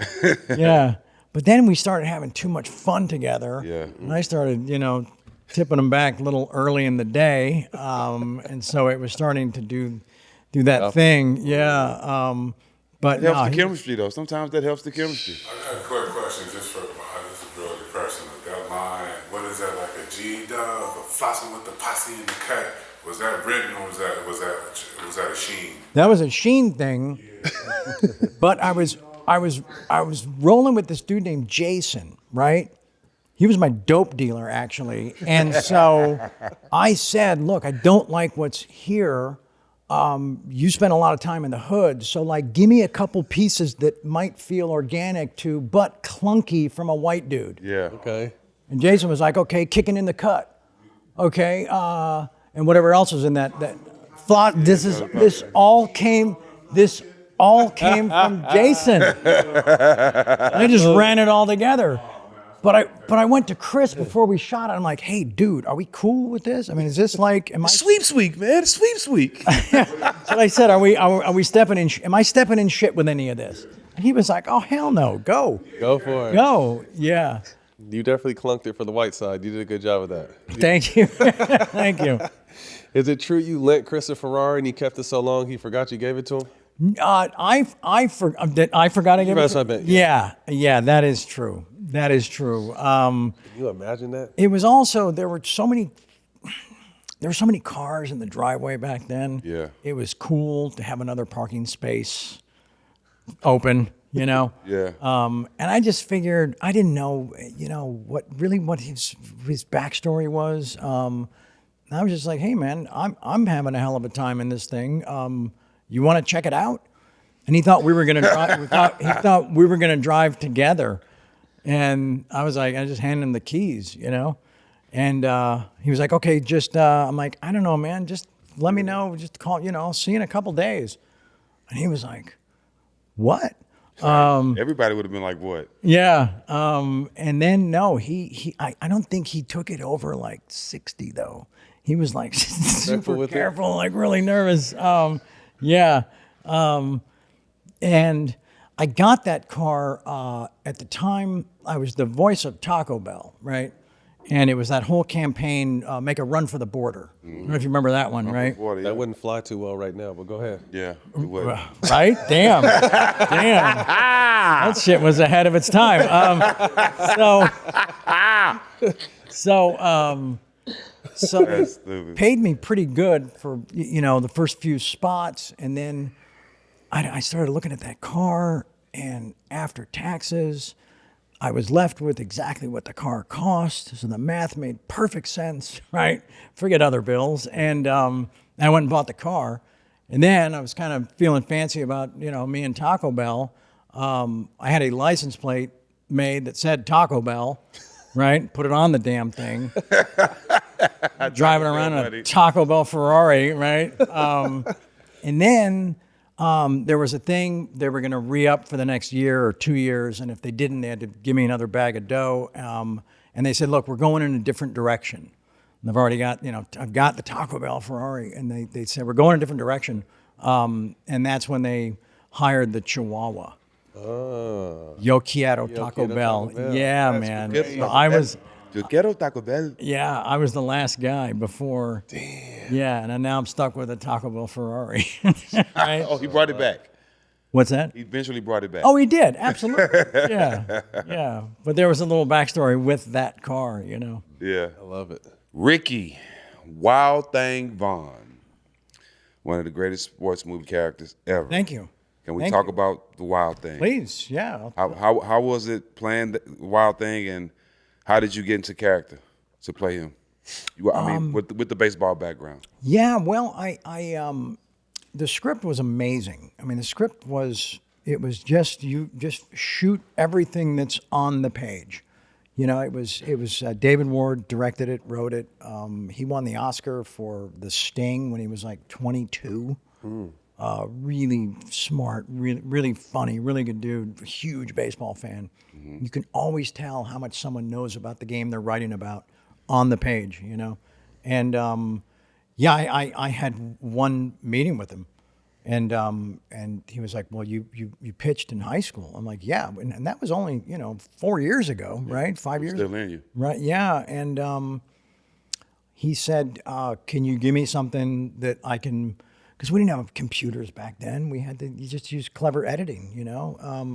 Yeah. But then we started having too much fun together. Yeah. And I started, tipping him back a little early in the day. And so it was starting to do that thing. Yeah. But it helps the chemistry, though. Sometimes that helps the chemistry. I got a quick question just for this is really personal. That line, what is that, like a G-dub, a flossing with the posse in the cut? Was that written, or was that a Sheen? That was a Sheen thing. But I was rolling with this dude named Jason, right? He was my dope dealer, actually. And so I said, look, I don't like what's here. You spent a lot of time in the hood, so like, give me a couple pieces that might feel organic to, but clunky from a white dude. Yeah. Okay. And Jason was like, okay, kicking in the cut. Okay, and whatever else was in that this all came from Jason. I just ran it all together. But I went to Chris before we shot it. I'm like, hey, dude, are we cool with this? I mean, is this like, am I Sweeps week, man. Sweeps week. So I said, are we stepping in? Am I stepping in shit with any of this? And he was like, oh, hell no, go for it. go, yeah. You definitely clunked it for the white side. You did a good job of that. Thank you, thank you. Is it true you lent Chris a Ferrari and he kept it so long he forgot you gave it to him? I forgot I gave it to him? Yeah, that is true. That is true. Can you imagine that? It was also, there were so many cars in the driveway back then. Yeah. It was cool to have another parking space open, you know? Yeah. And I just figured, I didn't know, what his backstory was. And I was just like, hey man, I'm having a hell of a time in this thing. You want to check it out? And he thought we were going to drive. He thought we were going to drive together. And I was like, I just handed him the keys, And he was like, okay, I'm like, I don't know, man. Just let me know. Just call, I'll see you in a couple days. And he was like, what? Everybody would have been like, what? Yeah. And then no, I don't think he took it over like 60 though. He was like super careful, like really nervous. Yeah. And I got that car at the time. I was the voice of Taco Bell, right? And it was that whole campaign, Make a Run for the Border. I don't know if you remember that one, right? That wouldn't fly too well right now, but go ahead. Yeah, it would. Right? Damn. That shit was ahead of its time. So paid me pretty good for, the first few spots. And then I started looking at that car, and after taxes, I was left with exactly what the car cost. So the math made perfect sense, right? Forget other bills. And I went and bought the car. And then I was kind of feeling fancy about, me and Taco Bell. I had a license plate made that said Taco Bell, right? Put it on the damn thing. Driving around in a Taco Bell Ferrari, right? And then there was a thing, they were going to re-up for the next year or 2 years, and if they didn't, they had to give me another bag of dough. And they said, look, we're going in a different direction. And I've already got, I've got the Taco Bell Ferrari, and they said, we're going in a different direction. And that's when they hired the Chihuahua. Oh. Yo quiero Taco Bell. Yeah, that's man. So Yo quiero Taco Bell. Yeah, I was the last guy before. Damn. Yeah, and now I'm stuck with a Taco Bell Ferrari. Right? Oh, he brought it back. What's that? He eventually brought it back. Oh, he did. Absolutely. Yeah. But there was a little backstory with that car, Yeah. I love it. Ricky, Wild Thing Vaughn. One of the greatest sports movie characters ever. Thank you. Can we talk about the Wild Thing? Please, yeah. How was it playing the Wild Thing, and how did you get into character to play him? With the baseball background. Yeah, well, the script was amazing. I mean, the script was just shoot everything that's on the page. It was David Ward directed it, wrote it. He won the Oscar for The Sting when he was like 22. Really smart, really funny, really good dude, huge baseball fan. Mm-hmm. You can always tell how much someone knows about the game they're writing about on the page, And I had one meeting with him, and he was like, "Well, you pitched in high school." I'm like, "Yeah," and that was only 4 years ago, right? 5 years. Still in you, right? Yeah, and he said, "Can you give me something that I can?" Because we didn't have computers back then. We had to just use clever editing,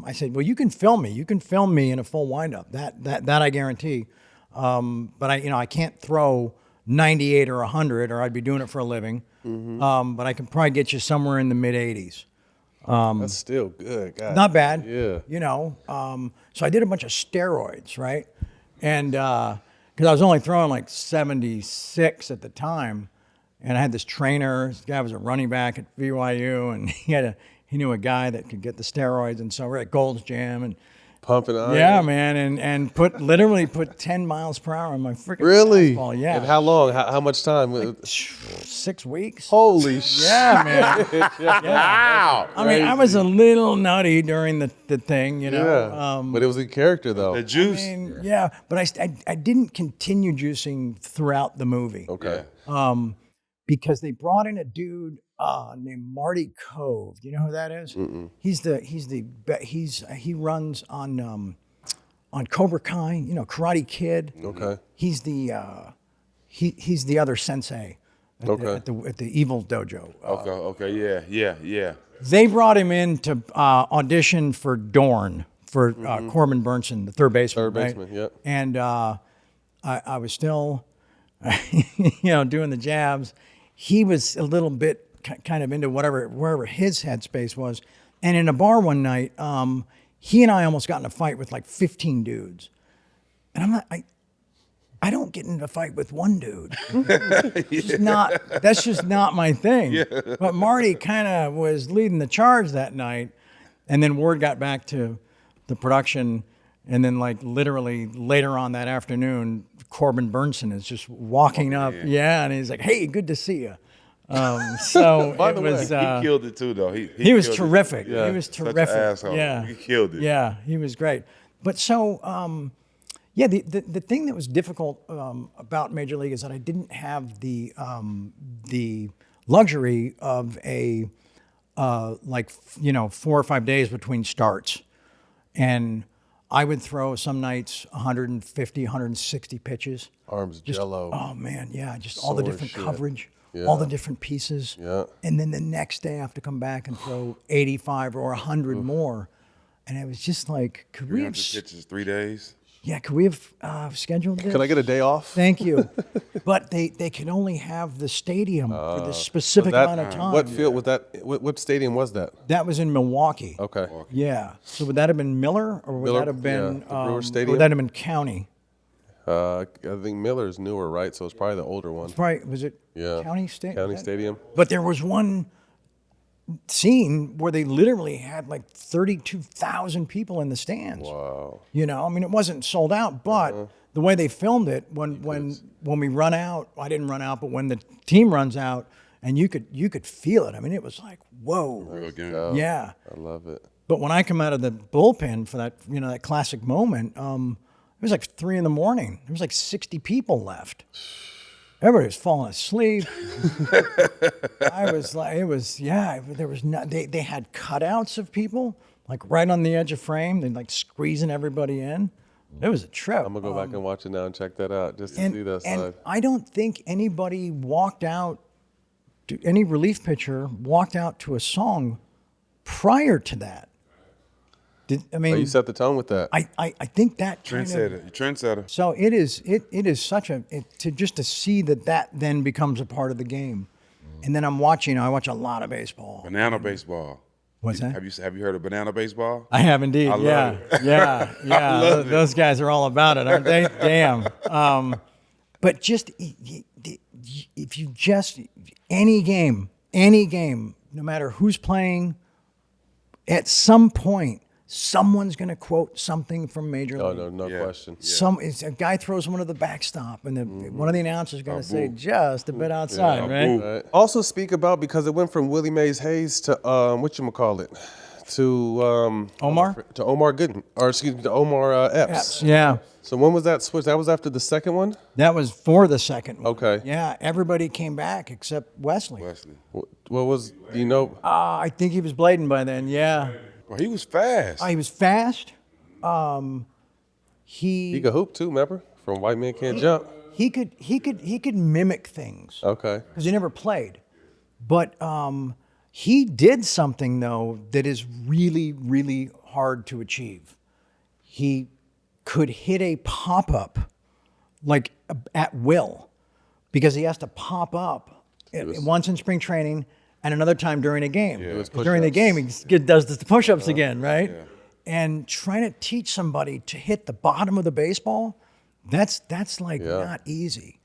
I said, well, you can film me. You can film me in a full windup. That I guarantee. But I can't throw 98 or 100, or I'd be doing it for a living. Mm-hmm. But I can probably get you somewhere in the mid 80s. That's still good. God. Not bad. Yeah. So I did a bunch of steroids, right? And because I was only throwing like 76 at the time. And I had this trainer. This guy was a running back at BYU, and he knew a guy that could get the steroids, and so we're at Gold's Gym and pumping iron. Yeah, man, and literally put 10 miles per hour on my freaking fastball. Yeah. And how long? How much time? Like 6 weeks. Holy shit. Yeah, man. Wow. I mean, I was a little nutty during the thing, Yeah. But it was a character though. The juice. Yeah, but I didn't continue juicing throughout the movie. Okay. Because they brought in a dude named Marty Cove. Do you know who that is? Mm-mm. He runs on Cobra Kai. Karate Kid. Okay. He's the other sensei at the Evil Dojo. Okay. Yeah. They brought him in to audition for Dorn for Corbin Burnson, the third baseman. Third baseman. Right? Yep. And I was still, doing the jabs. He was a little bit kind of into wherever his headspace was. And in a bar one night, he and I almost got in a fight with like 15 dudes. And I'm not, I don't get into a fight with one dude. That's just not my thing. Yeah. But Marty kind of was leading the charge that night. And then word got back to the production. And then like literally later on that afternoon, Corbin Burnson is just walking up. Yeah. And he's like, hey, good to see you. So By it the was, way, he killed it too, though. He was terrific. Yeah. He was Such an terrific. asshole. Yeah. He killed it. Yeah, he was great. But so, the thing that was difficult about Major League is that I didn't have the luxury of a 4 or 5 days between starts, and I would throw some nights 150, 160 pitches. Arms jello. Oh man, yeah, just all the Sore different shit. coverage, Yeah. all the different pieces. Yeah. And then the next day I have to come back and throw 85 or 100 more. And it was just like, could we have 300 pitches, 3 days. Yeah, could we have scheduled this? Can I get a day off? Thank you. But they can only have the stadium for this specific amount of time. What field was that? What stadium was that? That was in Milwaukee. Okay. Yeah. So would that have been Miller, or would Miller, that have been yeah, the Brewer or Stadium? would that have been County? I think Miller's newer, right? So it's probably the older one. Probably was it Yeah. County Stadium? County Stadium. But there was one scene where they literally had like 32,000 people in the stands. Wow. You know, I mean, it wasn't sold out, but the way they filmed it, when we run out, I didn't run out, but when the team runs out, and you could feel it. I mean, it was like, whoa. Real game. Yeah. I love it. But when I come out of the bullpen for that, that classic moment, it was like 3 a.m. There was like 60 people left. Everybody was falling asleep. I was like, there was not, they had cutouts of people, like right on the edge of frame. They're like squeezing everybody in. It was a trip. I'm gonna go back and watch it now and check that out just to see that And side. I don't think anybody walked out, any relief pitcher walked out to a song prior to that. You set the tone with that. I think that kind of, Trendsetter. so it is such to see that then becomes a part of the game. And then I watch a lot of baseball. Banana baseball. What's that? Have you heard of banana baseball? I have indeed. I love it. Yeah. Those guys are all about it, aren't they? Damn. But just if you just any game, no matter who's playing, at some point someone's going to quote something from Major League. No question. A guy throws one to the backstop, and one of the announcers is going to say, "Just a bit outside," right? Right. Also speak about, because it went from Willie Mays Hayes to to Omar? To Omar Gooden, or excuse me, to Omar Epps. Yeah. So when was that switch? That was after the second one? That was for the second one. Okay. Yeah, everybody came back except Wesley. What was, do you know? I think he was blading by then. Yeah. Well, he was fast. He was fast. He could hoop too, remember? From White Man Can't Jump. He could mimic things. Okay. Because he never played. But he did something though that is really, really hard to achieve. He could hit a pop-up like at will, because he has to pop up once in spring training and another time during a game. During the game, he does the push-ups again, right? Yeah. And trying to teach somebody to hit the bottom of the baseball, that's like not easy.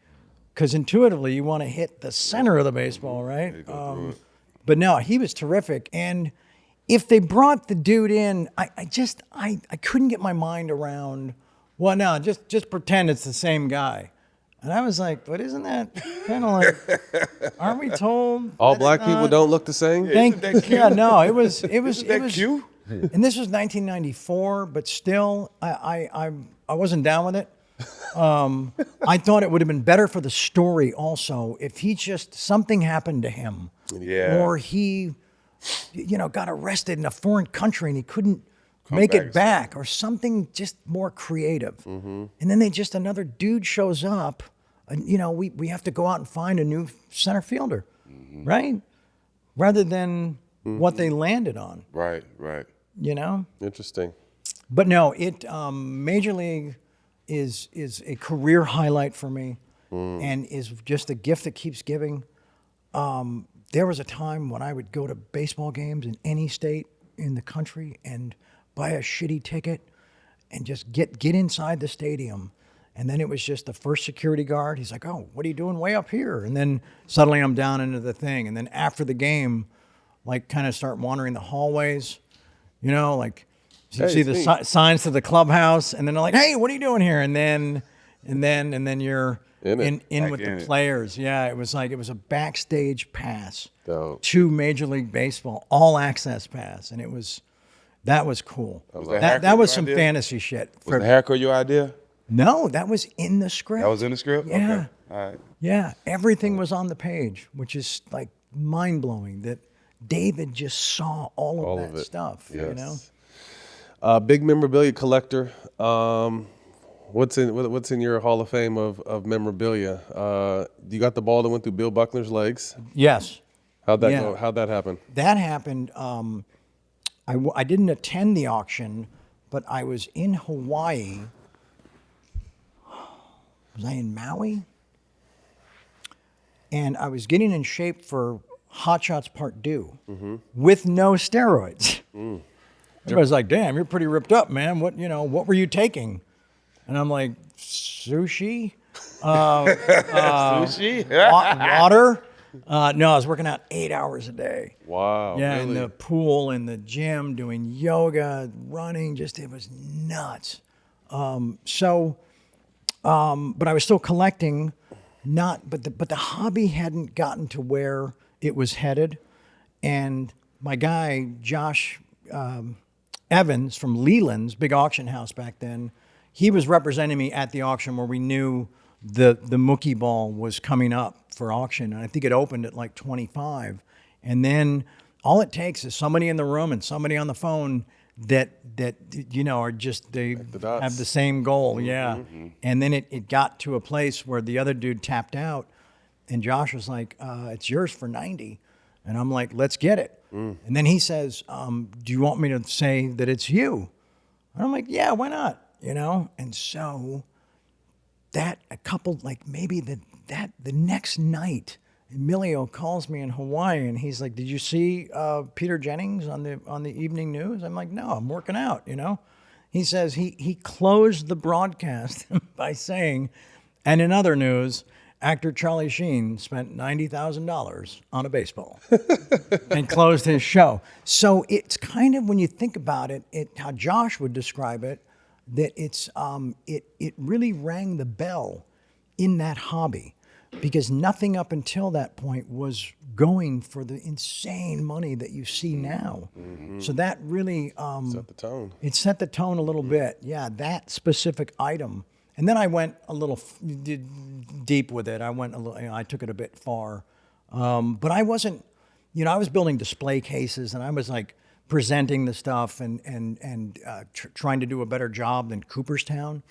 Because intuitively, you want to hit the center of the baseball, right? But no, he was terrific. And if they brought the dude in, I couldn't get my mind around, well, no, just pretend it's the same guy. And I was like, but isn't that kind of like, aren't we told all black people don't look the same? No, it was cute? And this was 1994, but still, I wasn't down with it. I thought it would have been better for the story also if something happened to him, or he, got arrested in a foreign country and he couldn't make it back, or something just more creative. Mm-hmm. And then another dude shows up, and we have to go out and find a new center fielder, right? Rather than what they landed on. Right. Interesting. But no, Major League is a career highlight for me, and is just a gift that keeps giving. There was a time when I would go to baseball games in any state in the country, and buy a shitty ticket and just get inside the stadium. And then it was just the first security guard. He's like, oh, what are you doing way up here? And then suddenly I'm down into the thing. And then after the game, like kind of start wandering the hallways, you know, like you see the signs to the clubhouse. And then they're like, hey, what are you doing here? And then you're in with the players. Yeah, it was a backstage pass to Major League Baseball, all access pass. And that was cool. That was some fantasy shit. Was the haircut your idea? No, that was in the script. That was in the script? Yeah. Okay. All right. Yeah, everything was on the page, which is like mind-blowing that David just saw all of that stuff, you know? Big memorabilia collector. What's in your Hall of Fame of memorabilia? You got the ball that went through Bill Buckner's legs. Yes. How'd that go? How'd that happen? That happened. I didn't attend the auction, but I was in Hawaii. Was I in Maui? And I was getting in shape for Hot Shots Part 2 with no steroids. Everybody's like, damn, you're pretty ripped up, man. What were you taking? And I'm like, sushi? Sushi? Water? No, I was working out 8 hours a day. Wow. Yeah, really? in the pool, in the gym, doing yoga, running, it was nuts. But I was still collecting, but the hobby hadn't gotten to where it was headed. And my guy, Josh Evans from Leland's, big auction house back then, he was representing me at the auction where we knew the Mookie ball was coming up for auction. And I think it opened at like 25. And then all it takes is somebody in the room and somebody on the phone that are just, they have the same goal. Yeah. And then it got to a place where the other dude tapped out and Josh was like, it's yours for 90. And I'm like, let's get it. And then he says, do you want me to say that it's you? And I'm like, yeah, why not? And so that the next night, Emilio calls me in Hawaii and he's like, did you see Peter Jennings on the evening news? I'm like, no, I'm working out, He says he closed the broadcast by saying, and in other news, actor Charlie Sheen spent $90,000 on a baseball and closed his show. So it's kind of, when you think about it, how Josh would describe it, that it really rang the bell in that hobby. Because nothing up until that point was going for the insane money that you see now. So that really set the tone. It set the tone a little bit. Yeah, that specific item. And then I went a little deep with it. I took it a bit far. But I wasn't, I was building display cases and I was like presenting the stuff and trying to do a better job than Cooperstown.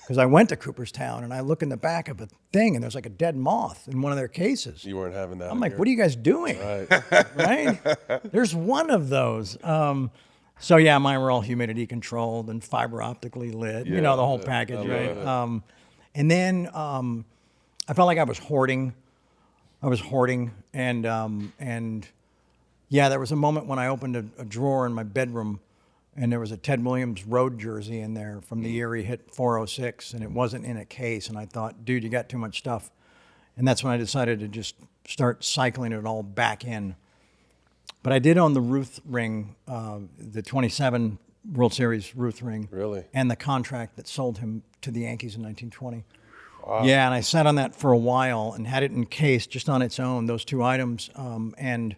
Because I went to Cooperstown and I look in the back of a thing and there's like a dead moth in one of their cases. You weren't having that. I'm like, what are you guys doing? Right? There's one of those. So yeah, mine were all humidity controlled and fiber optically lit. The whole package, right? And then I felt like I was hoarding. And yeah, there was a moment when I opened a drawer in my bedroom. And there was a Ted Williams road jersey in there from the year he hit 406, and it wasn't in a case. And I thought, dude, you got too much stuff. And that's when I decided to just start cycling it all back in. But I did own the Ruth ring, the 27 World Series Ruth ring. Really? And the contract that sold him to the Yankees in 1920. Wow. Yeah, and I sat on that for a while and had it encased just on its own, those two items, and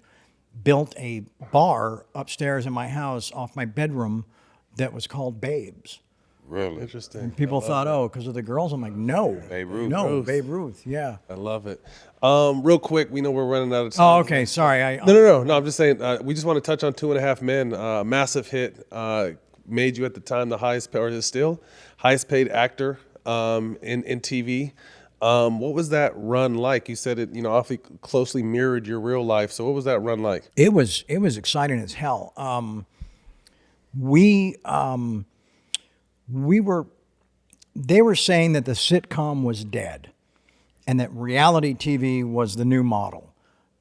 built a bar upstairs in my house off my bedroom that was called Babes. Really? Interesting. And people thought, because of the girls. I'm like, no. Babe Ruth. No, Babe Ruth, yeah. I love it. Real quick, we know we're running out of time. Oh, okay, sorry. No, I'm just saying, we just want to touch on 2.5 Men. Massive hit. Made you at the time the highest paid, or is it still, highest paid actor in TV. What was that run like? You said it, awfully closely mirrored your real life. So what was that run like? It was exciting as hell. They were saying that the sitcom was dead and that reality TV was the new model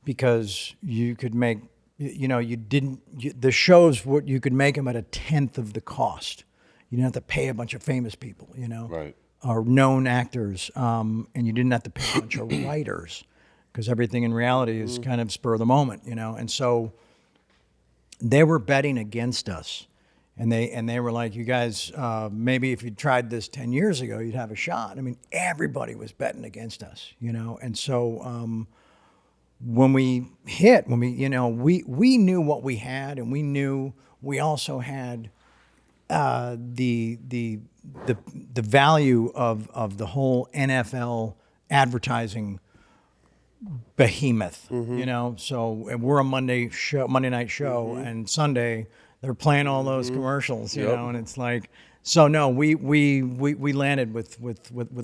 because you could make the shows, what you could make them at 1/10 of the cost. You didn't have to pay a bunch of famous people, Right. or known actors, and you didn't have to pay a bunch of writers, because everything in reality is kind of spur of the moment, and so they were betting against us. And they were like, you guys, maybe if you tried this 10 years ago, you'd have a shot. I mean, everybody was betting against us, And so when we we knew what we had, and we knew we also had the value of the whole NFL advertising behemoth, So and we're a Monday night show, and Sunday they're playing all those commercials, and it's like, so no, we landed with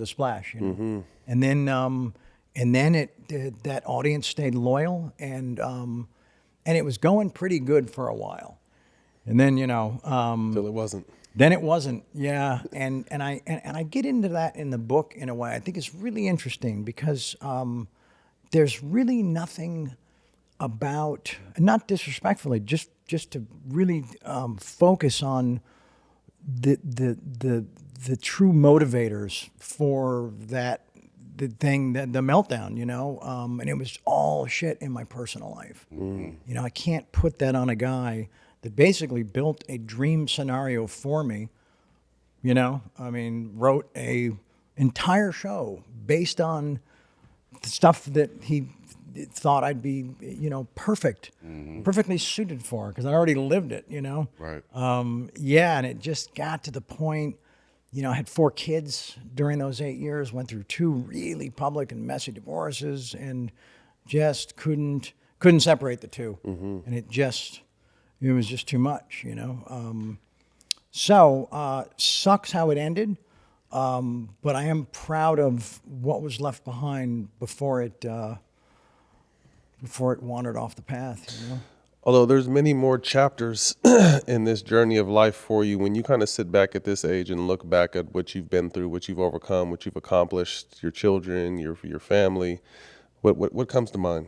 a splash, and then that audience stayed loyal, and it was going pretty good for a while, and then Till it wasn't. Then it wasn't, yeah, and I get into that in the book in a way. I think it's really interesting because there's really nothing about, not disrespectfully, just to really focus on the true motivators for the meltdown, and it was all shit in my personal life. I can't put that on a guy that basically built a dream scenario for me, wrote a entire show based on the stuff that he thought I'd be, perfectly suited for, because I already lived it, Right. And it just got to the point, I had 4 kids during those 8 years, went through 2 really public and messy divorces, and just couldn't separate the two. And it was just too much, So sucks how it ended. But I am proud of what was left behind before it wandered off the path, Although there's many more chapters in this journey of life for you, when you kind of sit back at this age and look back at what you've been through, what you've overcome, what you've accomplished, your children, your family, what comes to mind?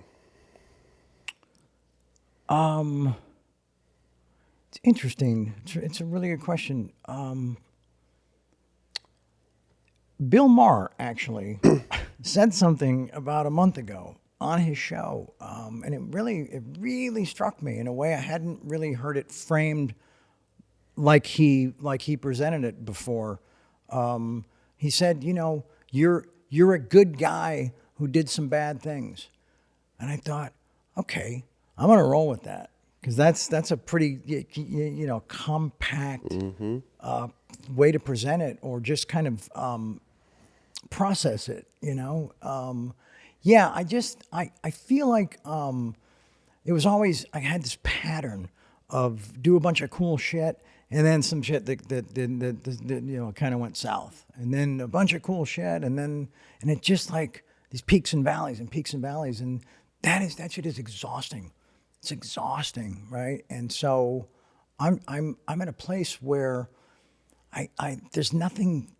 It's interesting. It's a really good question. Bill Maher actually said something about a month ago on his show, and it really struck me in a way I hadn't really heard it framed like he presented it before. He said, you're a good guy who did some bad things, and I thought, okay, I'm gonna roll with that, because that's a pretty compact way to present it, or just kind of process it, I feel like it was always, I had this pattern of do a bunch of cool shit, and then some shit that kind of went south, and then a bunch of cool shit, and it just like these peaks and valleys, and that shit is exhausting. It's exhausting, right? And so I'm at a place where there's nothing,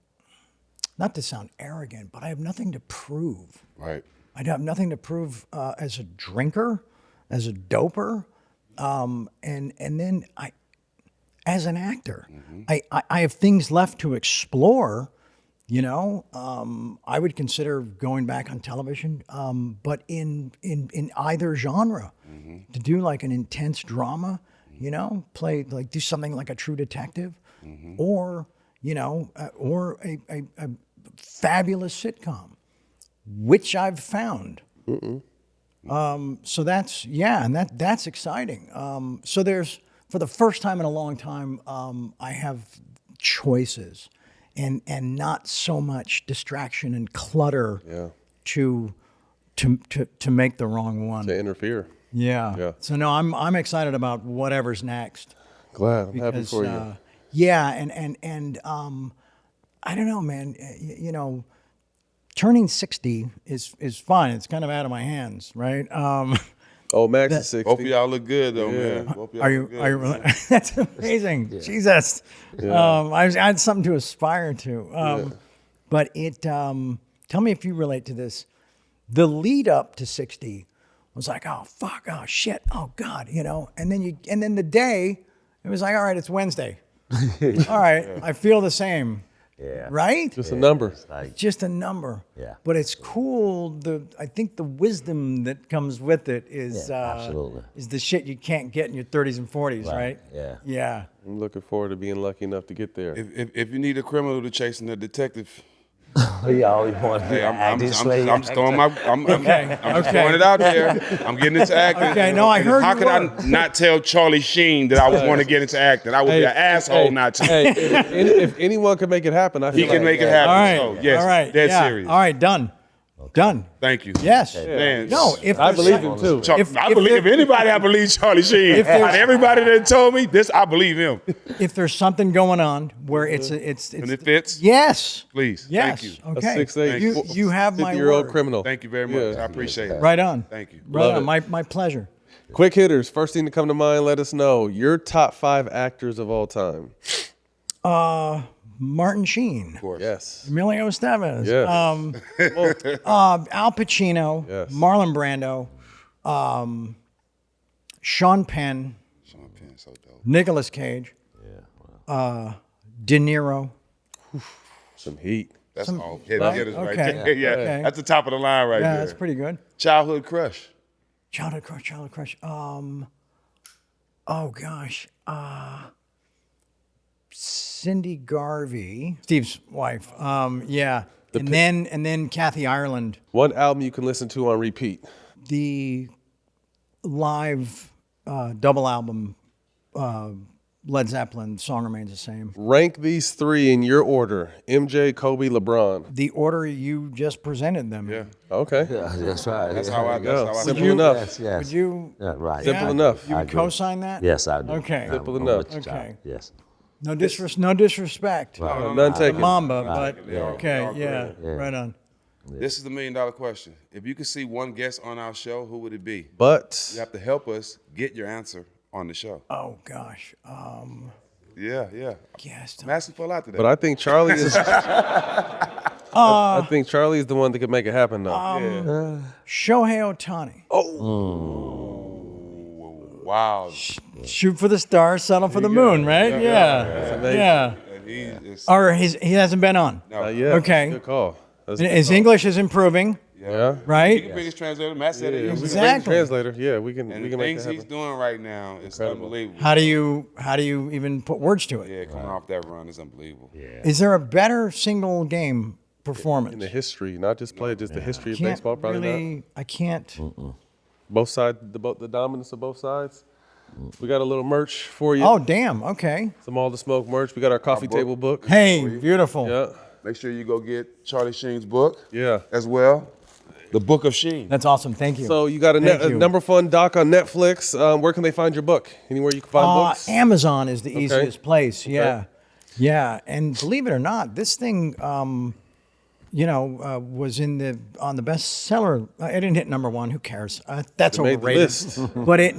not to sound arrogant, but I have nothing to prove. Right. I have nothing to prove as a drinker, as a doper, and then as an actor. I have things left to explore. I would consider going back on television, but in either genre, to do like an intense drama, play like do something like a True Detective, or or a fabulous sitcom, which I've found. So that's, and that's exciting. So there's, for the first time in a long time, I have choices, and not so much distraction and clutter to make the wrong one. To interfere. Yeah. So no, I'm excited about whatever's next. Glad. I'm happy for you. And I don't know, man. Turning 60 is fine. It's kind of out of my hands, right? Oh, Max is 60. Both of y'all look good, though, man. Both of y'all Are you? look good. Are you? That's amazing. Jesus. I had something to aspire to. But it. Tell me if you relate to this. The lead up to 60 was like, oh fuck, oh shit, oh God, you know. And then the day, it was like, all right, it's Wednesday. All right, I feel the same. Yeah. Right? Just a number. Like, Just a number. Yeah. But it's cool. I think the wisdom that comes with it is absolutely. Is the shit you can't get in your 30s and 40s, right? Yeah. Yeah. I'm looking forward to being lucky enough to get there. If you need a criminal to chasing a detective, He always wants to be hey, I'm just throwing it out there. I'm getting into acting. Okay, no, I heard How you could I were. not tell Charlie Sheen that I would want to get into acting? I would be an asshole not to. Hey, if anyone can make it happen, I feel He can make it happen. All right. So, yes, All right. dead yeah. serious. All right, done. Done. Thank you. Yes. Man, No, if I there's believe some- him too. If anybody, I believe Charlie Sheen. If there's- Out of everybody that told me this, I believe him. If there's something going on where it's And it fits. Yes. Please. Yes. Thank you. A Okay. 6'8", You have my 50-year-old word. criminal. Thank you very much. I appreciate it. Right on. Thank you. Right Love on. it. My pleasure. Quick hitters. First thing to come to mind, let us know. Your top 5 actors of all time. Martin Sheen. Of course. Yes. Emilio Estevez. Yes. Al Pacino. Yes. Marlon Brando. Sean Penn. Sean Penn, so dope. Nicolas Cage. De Niro. Some heat. That's all. right? Hitters right Okay. there. Yeah, Okay. that's the top of the line right Yeah, there. that's pretty good. Childhood crush. Childhood crush. Oh gosh. Cindy Garvey, Steve's wife. Yeah. And then Kathy Ireland. One album you can listen to on repeat. The live double album, Led Zeppelin, song remains the same. Rank these 3 in your order. MJ, Kobe, LeBron. The order you just presented them. Yeah. Okay. Yeah, that's right. That's yeah. how I Go. see Simple it. enough. Yes, yes. Would you? Yeah, right. Simple I enough. agree. You I would agree. co-sign that? Yes, I do. Okay. Simple I'm enough. with you, Charlie. Okay. Yes. No disrespect. None taken. Mamba, but They all okay, great. yeah, right on. This is the $1 million question. If you could see one guest on our show, who would it be? But You have to help us get your answer on the show. Oh gosh. Yeah. Yes. I'm asking for a lot today. I think Charlie is. I think Charlie is the one that could make it happen, though. Shohei Ohtani. Wow. Shoot for the stars, settle for the moon, right? Yeah. And he is, Or he hasn't been on. Yeah. Okay. Good call. That's His English is improving, yeah. he right? can bring his translator. Matt said it. Yeah, we can is. bring Exactly. the translator. Yeah, we can. And we the can make things that he's happen. doing right now is unbelievable. How do you even put words to it? Yeah, coming off that run is unbelievable. Is there a better single game performance? In the history, not just play, just the history of Can't baseball. Probably really, not. I can't. Both sides, the dominance of both sides. We got a little merch for you. Oh damn. Okay. Some All the Smoke merch. We got our coffee book. table book. Hey, beautiful. Yeah. Make sure you go get Charlie Sheen's book Yeah. as well. The Book of Sheen. That's awesome. Thank you. So you got a Thank you. number fun doc on Netflix. Where can they find your book? Anywhere you can find books? Amazon is the easiest place. Yeah. Yeah. And believe it or not, this thing, was on the bestseller. It didn't hit #1. Who cares? That's It made the overrated. list. But it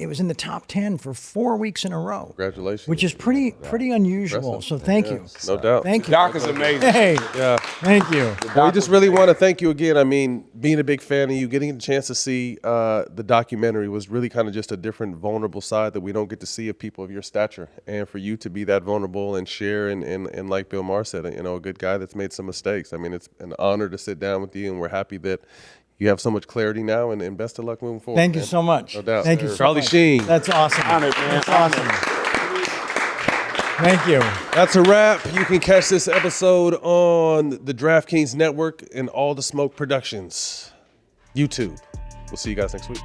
was in the top 10 for 4 weeks in a row. Congratulations. Which is pretty unusual. Impressive. So thank you. No doubt. Thank you. Doc is amazing. Hey, Yeah. thank you. Well, we just really want to thank you again. I mean, being a big fan of you, getting a chance to see the documentary was really kind of just a different, vulnerable side that we don't get to see of people of your stature. And for you to be that vulnerable and share, and like Bill Maher said, a good guy that's made some mistakes. I mean, it's an honor to sit down with you, and we're happy that you have so much clarity now, and best of luck moving forward. Thank you man. so much. No doubt. Thank you so Charlie much. Sheen. That's awesome. Honored, man. That's awesome. Thank you. That's a wrap. You can catch this episode on the DraftKings Network and All the Smoke Productions YouTube. We'll see you guys next week.